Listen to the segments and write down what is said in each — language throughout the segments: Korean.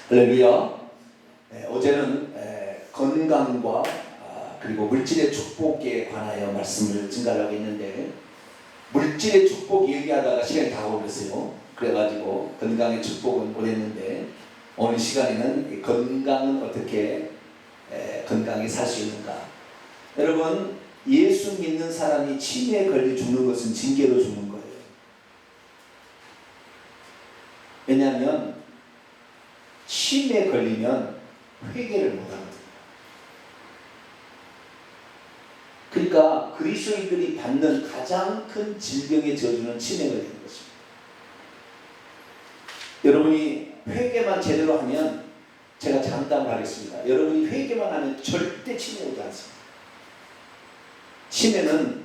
할렐루야. 어제는 건강과 그리고 물질의 축복에 관하여 말씀을 증가하고 있는데, 물질의 축복 얘기하다가 시간이 다 오겠어요. 그래가지고 건강의 축복은 못했는데, 오늘 시간에는 건강은 어떻게 건강히 살 수 있는가. 여러분, 예수 믿는 사람이 치매에 걸려 죽는 것은 징계로 죽는 거예요. 왜냐하면 치매에 걸리면 회개를 못하거든요. 그러니까 그리스도인들이 받는 가장 큰 질병의 저주는 치매가 되는 것입니다. 여러분이 회개만 제대로 하면, 제가 장담을 하겠습니다. 여러분이 회개만 하면 절대 치매 오지 않습니다. 치매는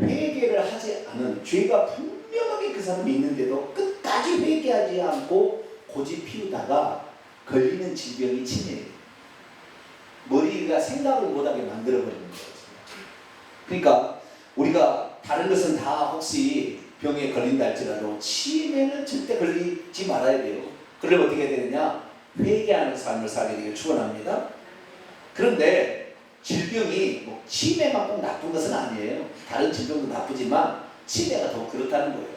회개를 하지 않은, 죄가 분명하게 그 사람이 있는데도 끝까지 회개하지 않고 고집 피우다가 걸리는 질병이 치매예요. 머리가 생각을 못하게 만들어버리는 거예요. 그러니까 우리가 다른 것은 다 혹시 병에 걸린다 할지라도 치매는 절대 걸리지 말아야 돼요. 그러면 어떻게 되느냐? 회개하는 삶을 살게 되길 축원합니다. 그런데 질병이 치매만 꼭 나쁜 것은 아니에요. 다른 질병도 나쁘지만 치매가 더 그렇다는 거예요.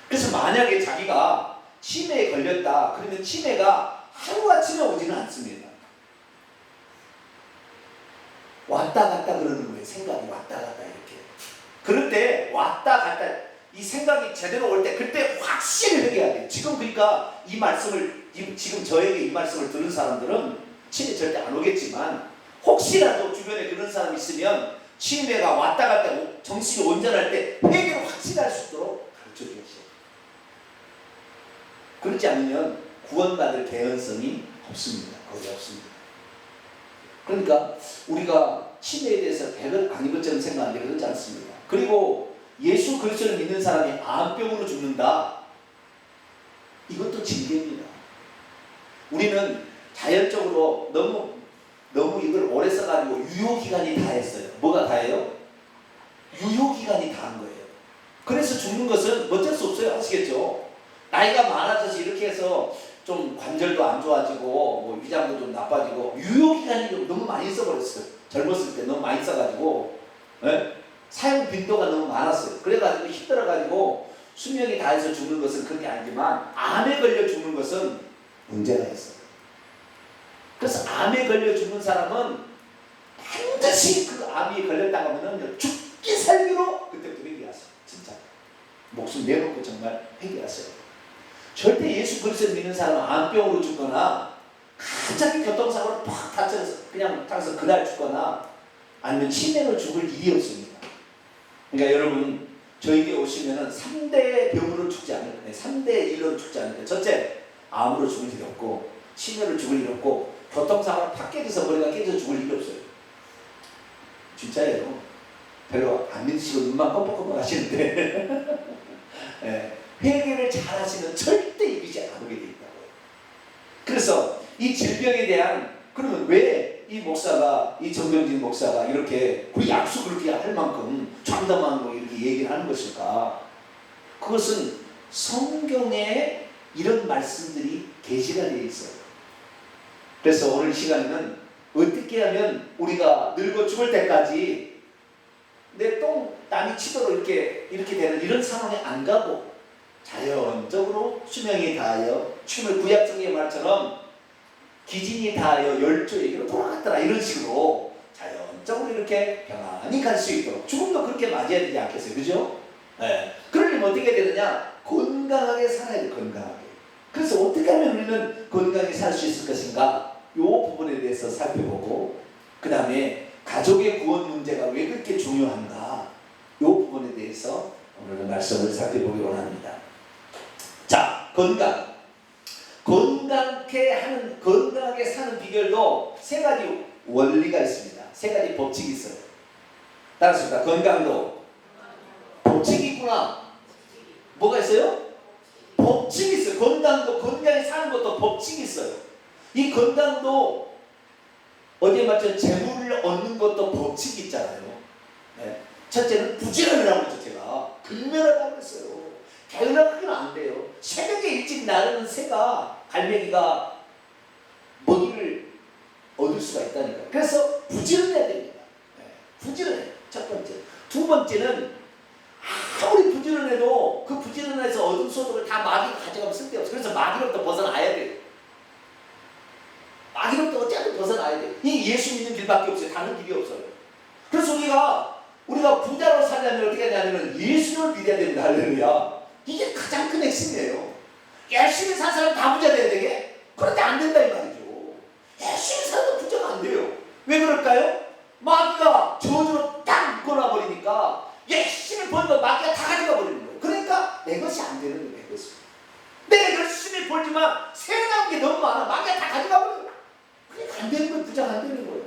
그래서 만약에 자기가 치매에 걸렸다 그러면 치매가 하루아침에 오지는 않습니다. 왔다 갔다 그러는 거예요. 생각이 왔다 갔다 이렇게. 그럴 때 왔다 갔다 이 생각이 제대로 올 때 그때 확실히 회개해야 돼요. 지금 그러니까 이 말씀을, 지금 저에게 이 말씀을 들은 사람들은 치매 절대 안 오겠지만, 혹시라도 주변에 그런 사람이 있으면 치매가 왔다 갔다 정신이 온전할 때 회개로 확실할 수 있도록 가르쳐 주십시오. 그렇지 않으면 구원받을 개연성이 없습니다. 거의 없습니다. 그러니까 우리가 치매에 대해서 백을 안 입었처럼 생각하는데 그렇지 않습니다. 그리고 예수 그리스도를 믿는 사람이 암병으로 죽는다, 이것도 징계입니다. 우리는 자연적으로 너무 이걸 오래 써가지고 유효기간이 다 했어요. 뭐가 다예요? 유효기간이 다 한 거예요. 그래서 죽는 것은 어쩔 수 없어요. 아시겠죠? 나이가 많아져서 이렇게 해서 좀 관절도 안 좋아지고 위장도 좀 나빠지고 유효기간이 좀 너무 많이 써버렸어요. 젊었을 때 너무 많이 써가지고 사용 빈도가 너무 많았어요. 그래가지고 힘들어가지고 수명이 다해서 죽는 것은 그런 게 아니지만, 암에 걸려 죽는 것은 문제가 있어요. 그래서 암에 걸려 죽는 사람은 반드시 그 암이 걸렸다고 하면 죽기 살기로 그때부터 회개하세요. 진짜 목숨 내놓고 정말 회개하세요. 절대 예수 그리스도를 믿는 사람은 암병으로 죽거나 갑자기 교통사고로 팍 다쳐서 그냥 타서 그날 죽거나 아니면 치매로 죽을 일이 없습니다. 그러니까 여러분, 저에게 오시면은 3대 병으로 죽지 않을 거예요. 3대 일로 죽지 않을 거예요. 첫째, 암으로 죽을 일이 없고, 치매로 죽을 일이 없고, 교통사고로 팍 깨져서 머리가 깨져서 죽을 일이 없어요. 진짜예요. 별로 안 믿으시고 눈만 껌뻑껌뻑 하시는데 회개를 잘 하시면 절대 이기지 않게 돼 있다고요. 그래서 이 질병에 대한, 그러면 왜 이 목사가, 이 정병진 목사가 이렇게 그 약속을 그렇게 할 만큼 장담하고 이렇게 얘기를 하는 것일까? 그것은 성경에 이런 말씀들이 게시가 되어 있어요. 그래서 오늘 시간에는 어떻게 하면 우리가 늙어 죽을 때까지 내 똥 남이 치도록 이렇게 되는 이런 상황에 안 가고 자연적으로 수명이 다하여, 춤을 구약성의 말처럼 기진이 다하여 열조에게로 돌아갔더라, 이런 식으로 자연적으로 이렇게 평안히 갈 수 있도록, 죽음도 그렇게 맞이해야 되지 않겠어요? 그죠? 그러려면 어떻게 되느냐? 건강하게 살아야 돼. 건강하게. 그래서 어떻게 하면 우리는 건강하게 살 수 있을 것인가? 이 부분에 대해서 살펴보고, 그 다음에 가족의 구원 문제가 왜 그렇게 중요한가? 이 부분에 대해서 오늘은 말씀을 살펴보기로 합니다. 자, 건강. 건강하게 사는 비결도 세 가지 원리가 있습니다. 세 가지 법칙이 있어요. 따라서 건강도 법칙이 있구나. 뭐가 있어요? 법칙이 있어요. 건강도, 건강히 사는 것도 법칙이 있어요. 이 건강도 어디에 맞춰 재물을 얻는 것도 법칙이 있잖아요. 첫째는 부지런이라고 했죠. 제가 근면하다고 했어요. 게으르면 안 돼요. 새벽에 일찍 나르는 새가, 갈매기가 가야 돼. 이 예수 믿는 길밖에 없어요. 다른 길이 없어요. 그래서 우리가 부자로 살려면 어떻게 하냐면 예수를 믿어야 됩니다. 할렐루야. 이게 가장 큰 핵심이에요. 열심히 산 사람 다 부자 돼야 되게? 그런데 안 된다 이 말이죠. 열심히 살도 부자가 안 돼요. 왜 그럴까요? 마귀가 저주로 딱 묶어놔 버리니까 열심히 벌면 마귀가 다 가져가 버리는 거예요. 그러니까 내 것이 안 되는 거예요. 내 것이. 내가 열심히 벌지만 새어나온 게 너무 많아. 마귀가 다 가져가 버려요. 그러니까 안 되는 거예요. 부자가 안 되는 거예요.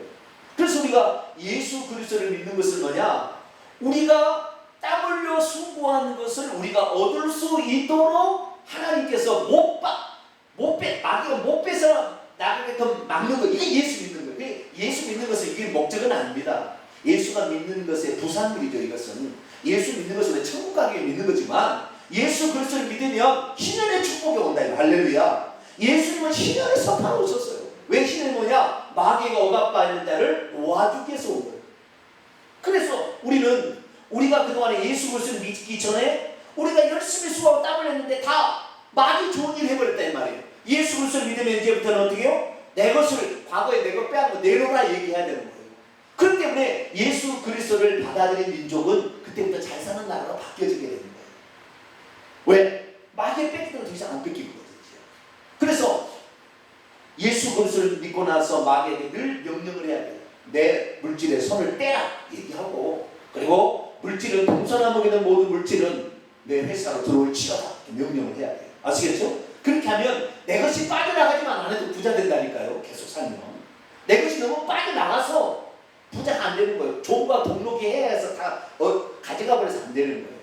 그래서 우리가 예수 그리스도를 믿는 것은 뭐냐? 우리가 땀 흘려 수고하는 것을 우리가 얻을 수 있도록 하나님께서 마귀가 못 빼서 나가게끔 막는 거. 이게 예수 믿는 거예요. 예수 믿는 것은 이게 목적은 아닙니다. 예수가 믿는 것의 부산물이죠. 이것은 예수 믿는 것은 천국 가기 위해 믿는 거지만 예수 그리스도를 믿으면 신년의 축복이 온다. 할렐루야. 예수님은 신년의 서파로 오셨어요. 왜 신년이 뭐냐? 마귀가 억압받아 있는 자를 모아주기 위해서 온 거예요. 그래서 우리가 그동안에 예수 그리스도를 믿기 전에 우리가 열심히 수고하고 땀을 냈는데 다 마귀 좋은 일 해버렸다 이 말이에요. 예수 그리스도를 믿으면 이제부터는 어떻게 해요? 내 것을 과거에 내 것 빼앗고 내놓으라 얘기해야 되는 거예요. 그렇기 때문에 예수 그리스도를 받아들인 민족은 그때부터 잘 사는 나라로 바뀌어지게 되는 거예요. 왜? 마귀의 뺏기는 더 이상 안 뺏기거든요. 그래서 예수 그리스도를 믿고 나서 마귀에게 늘 명령을 해야 돼요. 내 물질에 손을 떼라 얘기하고, 그리고 물질은 동서나 먹이는 모든 물질은 내 회사로 들어올지어다 명령을 해야 돼요. 아시겠죠? 그렇게 하면 내 것이 빠져나가지만 안 해도 부자 된다니까요. 계속 살면 내 것이 너무 빠져나가서 부자가 안 되는 거예요. 종과 동록이 해서 다 가져가 버려서 안 되는 거예요.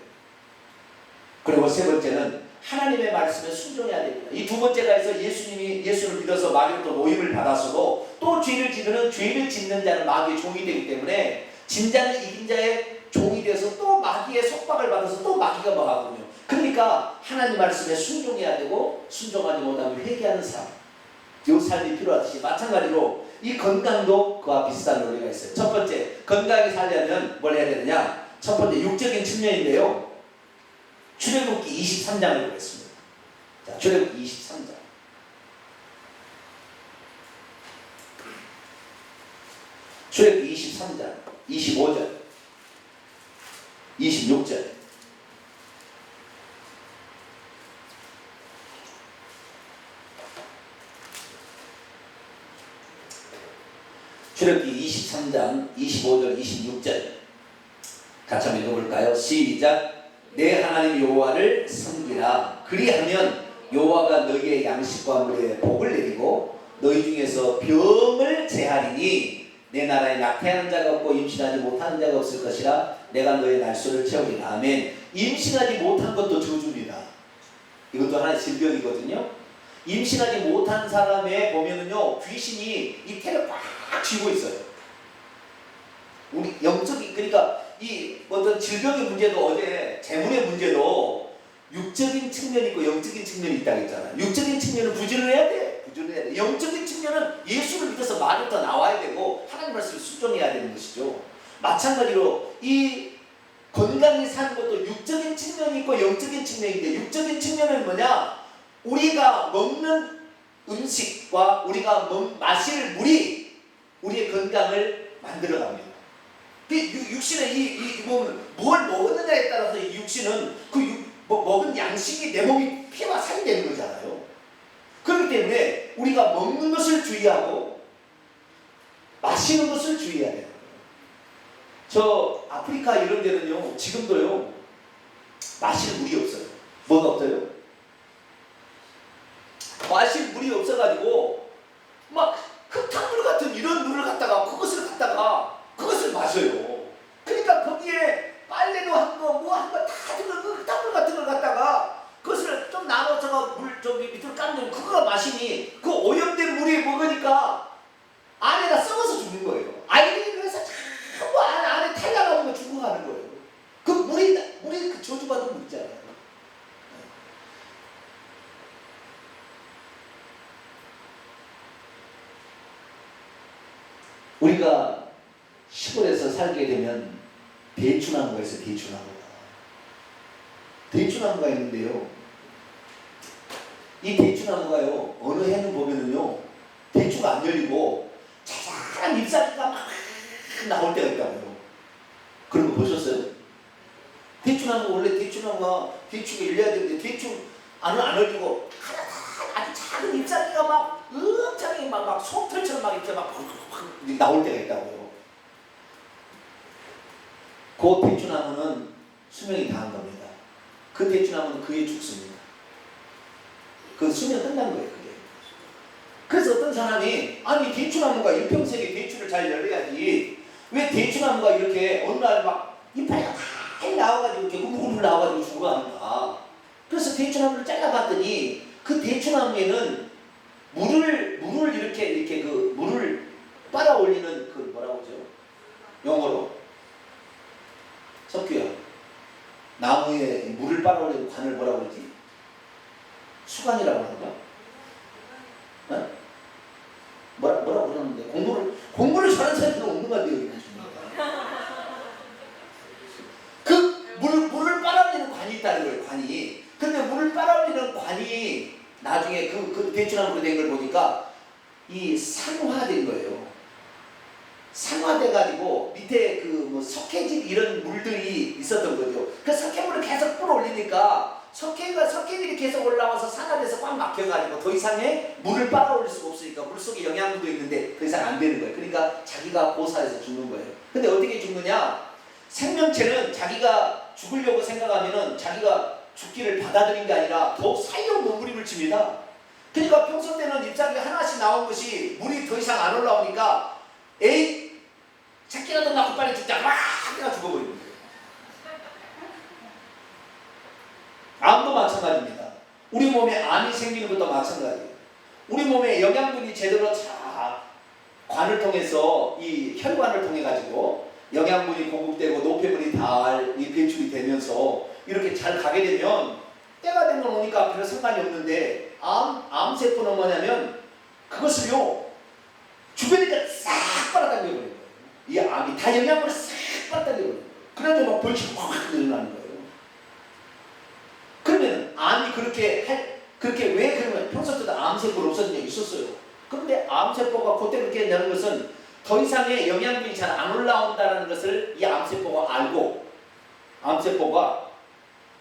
그리고 세 번째는 하나님의 말씀에 순종해야 됩니다. 이 두 번째가 해서 예수를 믿어서 마귀로부터 모임을 받았어도 또 죄를 짓는 자는 마귀의 종이 되기 때문에 진자는 이긴 자의 종이 돼서 또 마귀의 속박을 받아서 또 마귀가 막하거든요. 그러니까 하나님 말씀에 순종해야 되고, 순종하지 못하면 회개하는 삶, 이 삶이 필요하듯이 마찬가지로 이 건강도 그와 비슷한 논리가 있어요. 첫 번째, 건강히 살려면 뭘 해야 되느냐? 첫 번째 육적인 측면인데요. 출애굽기 23장을 보겠습니다. 자, 출애굽기 23장. 출애굽기 23장 25절 26절. 출애굽기 23장 25절 26절 같이 한번 읽어볼까요? 시작. 내 하나님 여호와를 섬기라. 그리하면 여호와가 너희의 양식과 물에 복을 내리고 너희 중에서 병을 제하리니 내 나라에 낙태하는 자가 없고 임신하지 못하는 자가 없을 것이라. 내가 너의 날수를 채우리라. 아멘. 임신하지 못한 것도 저주입니다. 이것도 하나의 질병이거든요. 임신하지 못한 사람에 보면은요, 귀신이 이 태를 꽉 쥐고 있어요. 우리 영적인, 그러니까 이 어떤 질병의 문제도, 어제 재물의 문제도 육적인 측면이 있고 영적인 측면이 있다고 했잖아요. 육적인 측면은 부지런해야 돼. 부지런해야 돼. 영적인 측면은 예수를 믿어서 말부터 나와야 되고 하나님 말씀을 순종해야 되는 것이죠. 마찬가지로 이 건강히 사는 것도 육적인 측면이 있고 영적인 측면인데, 육적인 측면은 뭐냐? 우리가 먹는 음식과 우리가 마실 물이 우리의 건강을 만들어갑니다. 육신의 뭘 먹었느냐에 따라서 이 육신은 먹은 양식이 내 몸이 피와 살이 되는 거잖아요. 그렇기 때문에 우리가 먹는 것을 주의하고 마시는 것을 주의해야 돼요. 저 아프리카 이런 데는요, 지금도요, 마실 물이 없어요. 뭐가 없어요? 마실 물이 없어가지고 막 흙탕물 같은 이런 물을 갖다가 그것을 마셔요. 그러니까 거기에 빨래도 한 거 뭐 한 거 다 들어, 그 흙탕물 같은 걸 갖다가 그것을 좀 나눠서 물 저기 밑으로 까면 그거가 마시니 그 오염된 물이 먹으니까 안에다 썩어서 죽는 거예요. 아이들이 그래서 전부 안에 탈락하고 죽어가는 거예요. 그 물이 그 저주받은 물이잖아요. 우리가 시골에서 살게 되면 대추나무가 있어요. 대추나무가 있는데요, 이 대추나무가요, 어느 해는 보면은요, 대추가 안 열리고 자작 대추나무 원래 대추나무가 대추가 열려야 되는데 대추 안을 안 열리고 하나 아주 작은 잎사귀가 막 엄청나게 막 솜털처럼 막 이렇게 막 나올 때가 있다고요. 그 대추나무는 수명이 다한 겁니다. 그 대추나무는 그에 죽습니다. 그 수명 끝난 거예요. 그게. 그래서 어떤 사람이 아니 대추나무가 일평생에 대추를 잘 열려야지 왜 대추나무가 이렇게 어느 날 막 이파리가 다 나와가지고 이렇게 우글우글 나와가지고 죽어가는가. 그래서 대추나무를 잘라봤더니 그 대추나무에는 물을 이렇게 그 물을 빨아올리는 그 뭐라고 하죠? 영어로 석규야. 나무에 물을 빨아올리는 관을 뭐라고 그러지? 수관이라고 하는가? 어? 뭐라고 그러는데 공부를 잘하는 사람들은 없는 것 같아요. 여기 그 물을 빨아올리는 관이 있다는 거예요. 관이. 근데 물을 빨아올리는 관이 나중에 그 대추나무로 된 걸 보니까 이 산화된 거예요. 산화돼가지고 밑에 그 뭐 석회질 이런 물들이 있었던 거죠. 그 석회물을 계속 뿌려올리니까 석회들이 계속 올라와서 산화돼서 꽉 막혀가지고 더 이상의 물을 빨아올릴 수가 없으니까 물속에 영양분도 있는데 더 이상 안 되는 거예요. 그러니까 자기가 고사해서 죽는 거예요. 근데 어떻게 죽느냐? 생명체는 자기가 죽으려고 생각하면은 자기가 죽기를 받아들인 게 아니라 더욱 살려고 몸부림을 칩니다. 그러니까 평소 때는 잎사귀가 하나씩 나온 것이 물이 더 이상 안 올라오니까 에이 새끼라도 낳고 빨리 죽자 막 내가 죽어버리는 거예요. 암도 마찬가지입니다. 우리 몸에 암이 생기는 것도 마찬가지예요. 우리 몸에 영양분이 제대로 관을 통해서 이 혈관을 통해 가지고 영양분이 공급되고 노폐물이 잘 배출이 되면서 이렇게 잘 가게 되면 때가 되면 오니까 별 상관이 없는데 암세포는 뭐냐면 그것을요 주변에다 싹 빨아당겨 버려요. 이 암이 다 영양분을 싹 빨아당겨 버려요. 그래서 막 벌칙이 확 늘어나는 거예요. 그러면 암이 그렇게 왜 그러면 평소 때도 암세포를 없어진 적이 있었어요. 그런데 암세포가 그때 그렇게 내는 것은 더 이상의 영양분이 잘 안 올라온다는 것을 이 암세포가 알고 암세포가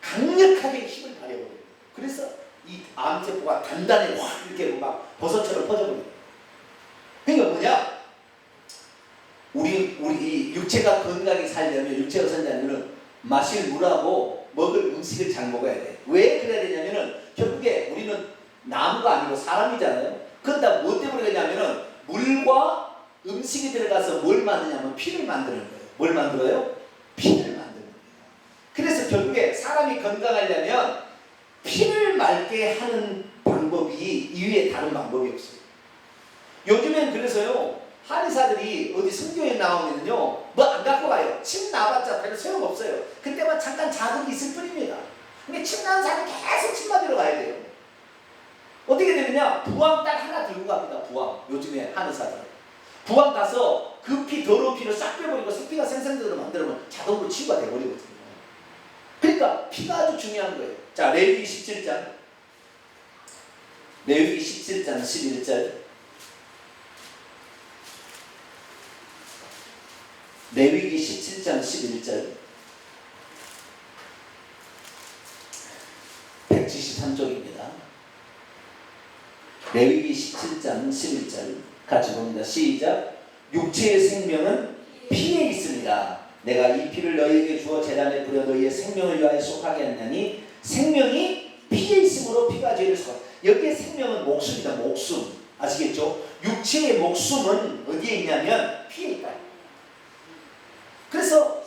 강력하게 힘을 발휘해버려요. 그래서 이 암세포가 단단히 확 이렇게 막 버섯처럼 퍼져버려요. 그러니까 뭐냐? 우리 이 육체가 건강히 살려면 육체가 산다면은 마실 물하고 먹을 음식을 잘 먹어야 돼. 왜 그래야 되냐면은 결국에 우리는 나무가 아니고 사람이잖아요. 그러다 뭐 때문에 그러냐면은 물과 음식이 들어가서 뭘 만드냐면 피를 만드는 거예요. 뭘 만들어요? 피를 만드는 거예요. 그래서 결국에 사람이 건강하려면 피를 맑게 하는 방법이 이외에 다른 방법이 없어요. 요즘엔 그래서요 한의사들이 어디 선교에 나오면요 뭐 안 갖고 가요. 침 나봤자 별로 소용없어요. 그때만 잠깐 자극이 있을 뿐입니다. 근데 침 나는 사람이 계속 침 맞으러 가야 돼요. 어떻게 되느냐? 부항 딱 하나 들고 갑니다. 부항. 요즘에 한의사들 부항 가서 그 피 더러운 피를 싹 빼버리고 새피가 생생대로 만들면 자동으로 치유가 돼버리거든요. 그러니까 피가 아주 중요한 거예요. 자, 레위기 17장 11절 레위기 17장 11절 173쪽입니다. 레위기 17장 11절 같이 봅니다. 시작. 육체의 생명은 피에 있습니다. 내가 이 피를 너희에게 주어 제단에 뿌려 너희의 생명을 위하여 속하게 했나니 생명이 피에 있으므로 피가 죄를 속하다. 여기에 생명은 목숨이다. 목숨. 아시겠죠? 육체의 목숨은 어디에 있냐면 피에 있다. 그래서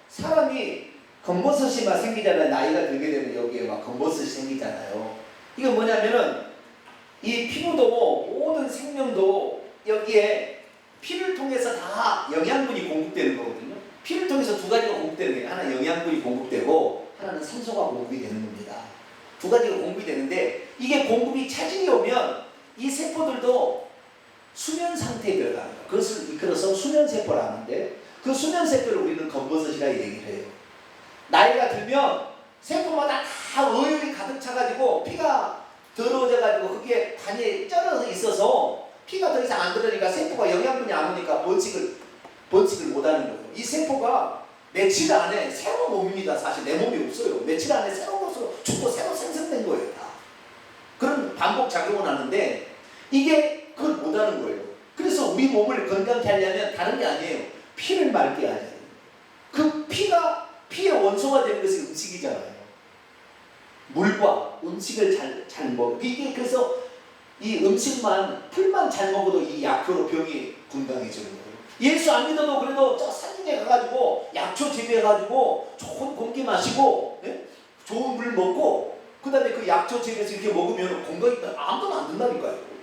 사람이 검버섯이 막 생기잖아요. 나이가 들게 되면 여기에 막 검버섯이 생기잖아요. 이건 뭐냐면은 이 피부도 모든 생명도 여기에 피를 통해서 다 영양분이 공급되는 거거든요. 피를 통해서 두 가지가 공급되는 거예요. 하나 영양분이 공급되고 하나는 산소가 공급이 되는 겁니다. 두 가지가 공급이 되는데 이게 공급이 차질이 오면 이 세포들도 수면 상태에 들어가는 거예요. 그것을 이끌어서 수면세포를 하는데 그 수면세포를 우리는 검버섯이라 얘기를 해요. 나이가 들면 세포마다 다 어혈이 가득 차가지고 피가 더러워져가지고 그게 관에 쩔어서 있어서 피가 더 이상 안 들어오니까 세포가 영양분이 안 오니까 번식을 못하는 거예요. 이 세포가 며칠 안에 새로운 몸입니다. 사실 내 몸이 없어요. 며칠 안에 새로운 것으로 죽고 새로 생성된 거예요. 다. 그런 반복 작용을 하는데 이게 그걸 못하는 거예요. 그래서 우리 몸을 건강케 하려면 다른 게 아니에요. 피를 맑게 하자. 그 피의 원소가 되는 것이 음식이잖아요. 물과 음식을 잘 먹어. 이게 그래서 이 음식만 풀만 잘 먹어도 이 약효로 병이 건강해지는 거예요. 예수 안 믿어도 그래도 저 산중에 가가지고 약초 재배해가지고 좋은 공기 마시고, 예? 좋은 물 먹고 그 다음에 그 약초 재배해서 이렇게 먹으면 건강이 아무도 안 된다니까요.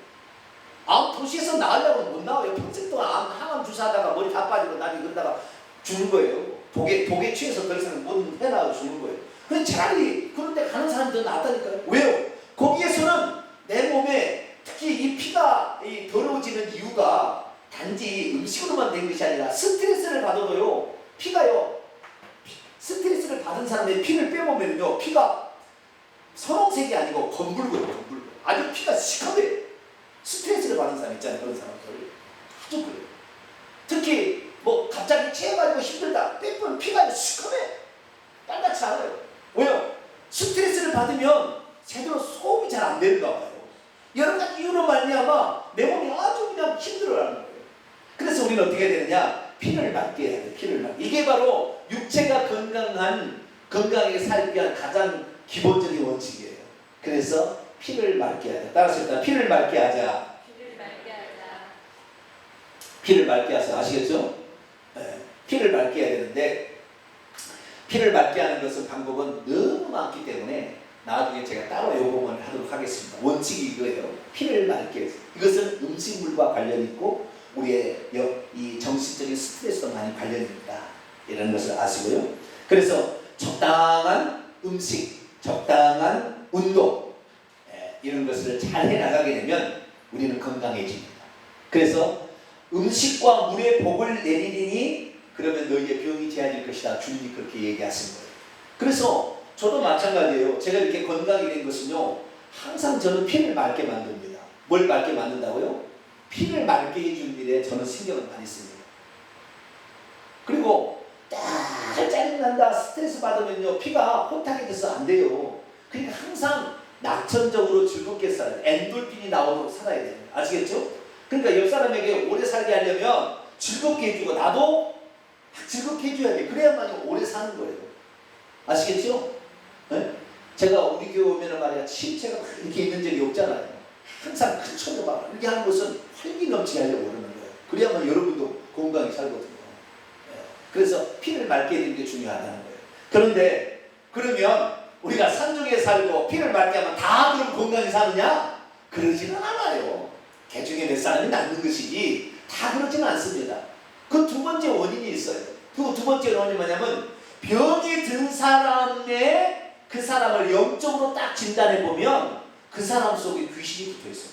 암 도시에서 나으려고 못 나와요. 평생 동안 항암 주사하다가 머리 다 빠지고 나중에 그러다가 죽는 거예요. 독에 취해서 더 이상 못 해나가 죽는 거예요. 그럼 차라리 그런 데 가는 사람이 더 낫다니까요. 왜요? 거기에서는 내 몸에 특히 이 피가 더러워지는 이유가 단지 음식으로만 된 것이 아니라 스트레스를 받아도요. 피가요. 스트레스를 받은 사람의 피를 빼보면요. 피가 선홍색이 아니고 검붉어요. 검붉어. 아주 피가 시커매요. 스트레스를 받은 사람 있잖아요. 그런 사람들. 아주 그래요. 특히 뭐 갑자기 체해가지고 힘들다. 빼면 피가 시커매. 빨갛지 않아요. 왜요? 스트레스를 받으면 제대로 소음이 잘 안 되는가 봐요. 여러 가지 이유로 말미암아 내 몸이 아주 그냥 힘들어하는 거예요. 그래서 우리는 어떻게 해야 되느냐? 피를 맑게 해야 돼요. 피를 맑게. 이게 바로 육체가 건강하게 살기 위한 가장 기본적인 원칙이에요. 그래서 피를 맑게 하자. 따라서 일단 피를 맑게 하자. 피를 맑게 하자. 피를 맑게 하자. 아시겠죠? 네. 피를 맑게 해야 되는데 피를 맑게 하는 것은 방법은 너무 많기 때문에 나중에 제가 따로 요금을 하도록 하겠습니다. 원칙이 이거예요. 피를 맑게 해서. 이것은 음식물과 관련이 있고 우리의 이 정신적인 스트레스도 많이 관련이 있다. 이런 것을 아시고요. 그래서 적당한 음식, 적당한 운동 이런 것을 잘 해나가게 되면 우리는 건강해집니다. 그래서 음식과 물의 복을 내리니 그러면 너희의 병이 제하질 것이다. 주님이 그렇게 얘기하신 거예요. 그래서 저도 마찬가지예요. 제가 이렇게 건강이 된 것은요. 항상 저는 피를 맑게 만듭니다. 뭘 맑게 만든다고요? 피를 맑게 해주는 일에 저는 신경을 많이 씁니다. 그리고 딱 짜증난다 스트레스 받으면요. 피가 혼탁이 돼서 안 돼요. 그러니까 항상 낙천적으로 즐겁게 살아야 돼요. 엔돌핀이 나오도록 살아야 돼요. 아시겠죠? 그러니까 옆 사람에게 오래 살게 하려면 즐겁게 해주고 나도 즐겁게 해줘야 돼. 그래야만 오래 사는 거예요. 아시겠죠? 네? 제가 우리 교회 오면 말이야 신체가 이렇게 있는 적이 없잖아요. 항상 큰 천도 막 이렇게 하는 것은 활기 넘치게 하려고 그러는 거예요. 그래야만 여러분도 건강히 살거든요. 네. 그래서 피를 맑게 해주는 게 중요하다는 거예요. 그런데 그러면 우리가 산중에 살고 피를 맑게 하면 다 그럼 건강히 사느냐? 그러지는 않아요. 개중에 몇 사람이 낫는 것이지 다 그러지는 않습니다. 그 두 번째 원인이 있어요. 그 두 번째 원인이 뭐냐면 병이 든 사람의 그 사람을 영적으로 딱 진단해 보면 그 사람 속에 귀신이 붙어 있어요.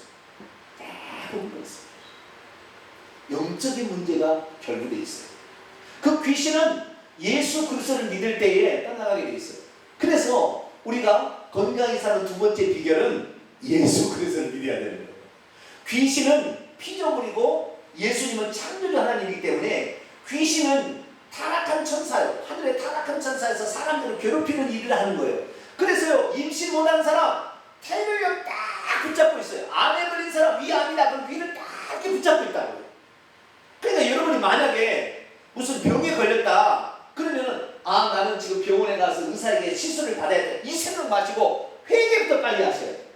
대부분 그렇습니다. 영적인 문제가 결부되어 있어요. 그 귀신은 예수 그리스도를 믿을 때에 떠나가게 되어 있어요. 그래서 우리가 건강히 사는 두 번째 비결은 예수 그리스도를 믿어야 되는 거예요. 귀신은 피조물이고 예수님은 창조주 하나님이기 때문에 귀신은 타락한 천사요. 하늘의 타락한 천사에서 사람들을 괴롭히는 일을 하는 거예요. 그래서요. 임신 못한 사람 태를 딱 붙잡고 있어요. 암에 걸린 사람 위암이다. 그럼 위를 딱 이렇게 붙잡고 있다고요. 그러니까 여러분이 만약에 무슨 병에 걸렸다. 그러면은 나는 지금 병원에 가서 의사에게 치료를 받아야 돼. 이 생각 마시고 회개부터 빨리 하셔야 돼요.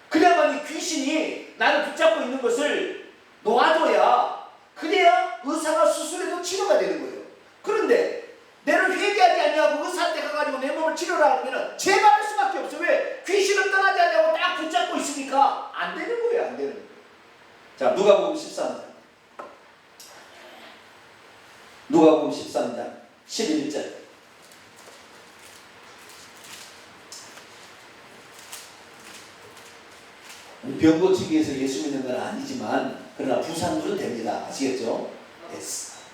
그래야만 이 귀신이 나를 붙잡고 있는 것을 놓아줘야 그래야 의사가 수술해도 치료가 되는 거예요. 그런데 내를 회개하지 않냐고 의사한테 가가지고 내 몸을 치료라 하면 제발할 수밖에 없어. 왜? 귀신은 떠나지 않냐고 딱 붙잡고 있으니까 안 되는 거예요. 안 되는 거예요. 자, 누가복음 13장 누가복음 13장 11절 병 고치기 위해서 예수 믿는 건 아니지만 그러나 부산물은 됩니다. 아시겠죠?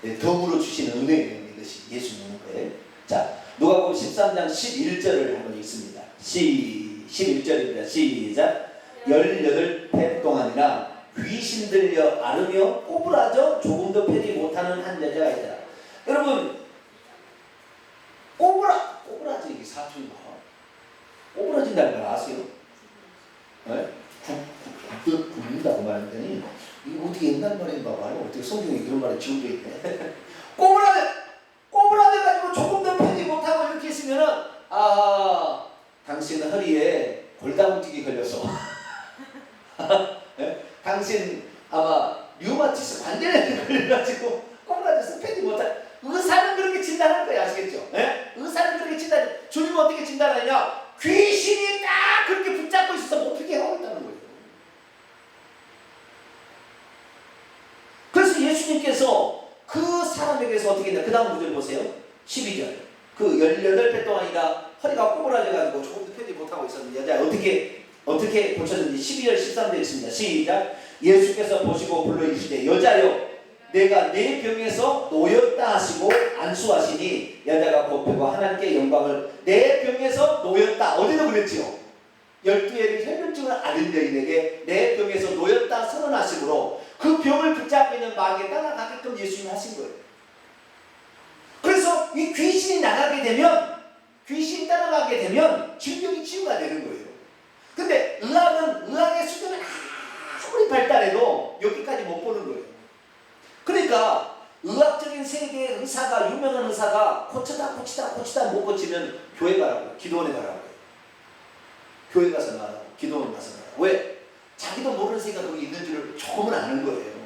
네, 덤으로 주시는 은혜예요. 이것이 예수 믿는 거예요. 자, 누가복음 13장 11절을 한번 읽습니다. 11절입니다. 시작. 18해 동안이나 귀신 들려 앓으며 꼬부라져 조금도 펴지 못하는 한 여자가 있더라. 여러분 꼬부라진다는 걸 아세요? 네? 굽는다고 말했더니 이거 어떻게 옛날 말인가 봐요. 어떻게 성경에 그런 말이 지워져 있네. 꼬부라져가지고 조금 더 펴지 못하고 이렇게 있으면은 당신 허리에 골다공증이 걸려서 네? 당신 아마 류마티스 관절염이 걸려가지고 꼬부라져서 펴지 못할. 의사는 그렇게 진단하는 거예요. 아시겠죠? 네? 의사는 그렇게 진단. 주님은 어떻게 진단하냐? 귀신이 딱 그렇게 붙잡고 있어서 못 피게 하고 있다는 거예요. 그래서 예수님께서 그 사람에게서 어떻게 했냐? 그 다음 구절 보세요. 12절. 그 18배 동안이나 허리가 꼬부라져가지고 조금도 펴지 못하고 있었는데 여자 어떻게 고쳤는지 12절 13절에 있습니다. 시작. 예수께서 보시고 불러 이르시되 여자여 내가 내 병에서 놓였다 하시고 안수하시니 여자가 곱히고 하나님께 영광을. 내 병에서 놓였다. 어디도 그랬지요? 12회의 혈병증을 앓은 여인에게 내 병에서 놓였다 선언하심으로 그 병을 붙잡고 있는 마귀에 따라가게끔 예수님이 하신 거예요. 그래서 이 귀신이 나가게 되면, 귀신이 따라가게 되면 질병이 치유가 되는 거예요. 근데 의학의 수준은 아무리 발달해도 여기까지 못 보는 거예요. 그러니까 의학적인 세계의 의사가, 유명한 의사가 고치다 못 고치면 교회 가라고, 기도원에 가라고. 교회 가서 나라고, 기도원 가서 나라고. 왜? 자기도 모르는 세계가 거기 있는 줄을 조금은 아는 거예요.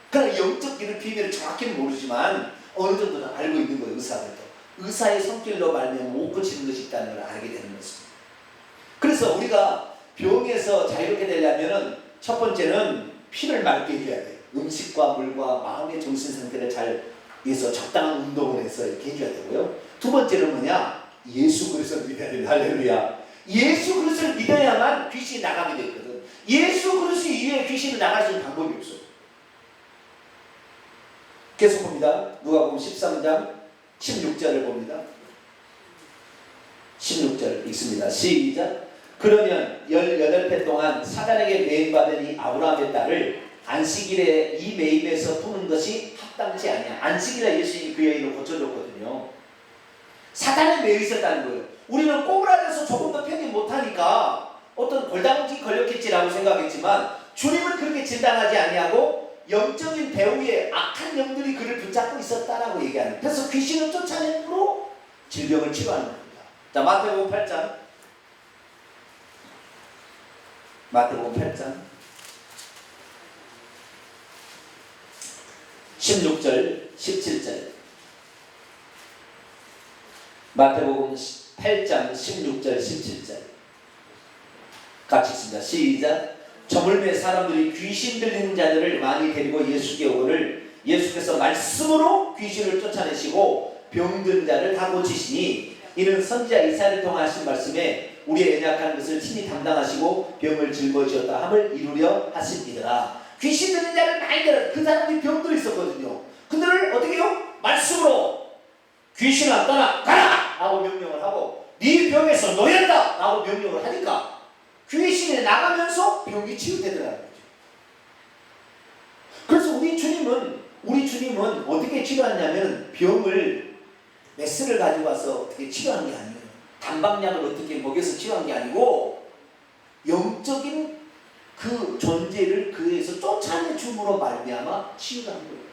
그러나 영적 비밀을 정확히는 모르지만 어느 정도는 알고 있는 거예요. 의사들도. 의사의 손길로 말미암아 못 고치는 것이 있다는 걸 알게 되는 것입니다. 그래서 우리가 병에서 자유롭게 되려면 첫 번째는 피를 맑게 해줘야 돼요. 음식과 물과 마음의 정신 상태를 잘 위해서 적당한 운동을 해서 이렇게 해줘야 되고요. 두 번째는 뭐냐? 예수 그리스도를 믿어야 됩니다. 할렐루야. 예수 그리스도를 믿어야만 귀신이 나가게 되거든. 예수 그리스도 이외에 귀신이 나갈 수 있는 방법이 없어요. 계속 봅니다. 누가복음 13장 16절을 봅니다. 16절 읽습니다. 시작. 그러면 18해 동안 사단에게 매임받은 이 아브라함의 딸을 안식일에 이 매임에서 푸는 것이 합당치 아니야. 안식일에 예수님이 그 여인을 고쳐줬거든요. 사단에 매여 있었다는 거예요. 우리는 꼬부라져서 조금 더 편히 못하니까 어떤 골다공증이 걸렸겠지라고 생각했지만 주님은 그렇게 진단하지 아니하고 영적인 배후에 악한 영들이 그를 붙잡고 있었다라고 얘기하는. 그래서 귀신을 쫓아내므로 질병을 치료하는 겁니다. 자, 마태복음 8장 16절 17절. 마태복음 8장 16절 17절 같이 있습니다. 시작. 저물매 사람들이 귀신 들리는 자들을 많이 데리고 예수께 오거늘 예수께서 말씀으로 귀신을 쫓아내시고 병든 자를 다 고치시니 이는 선지자 이사야를 통해 하신 말씀에 우리의 연약한 것을 친히 담당하시고 병을 짊어지었다 함을 이루려 하십니다. 귀신 들린 자를 많이 데려. 그 사람들이 병들어 있었거든요. 그들을 어떻게 해요? 말씀으로 귀신아 떠나 가라! 라고 명령을 하고 네 병에서 놓였다! 라고 명령을 하니까 귀신이 나가면서 병이 치유되더라는 거죠. 그래서 우리 주님은 어떻게 치료하냐면 병을 메스를 가지고 와서 어떻게 치료한 게 아니에요. 단방약을 어떻게 먹여서 치료한 게 아니고 영적인 그 존재를 그에서 쫓아내 줌으로 말미암아 치유한 거예요.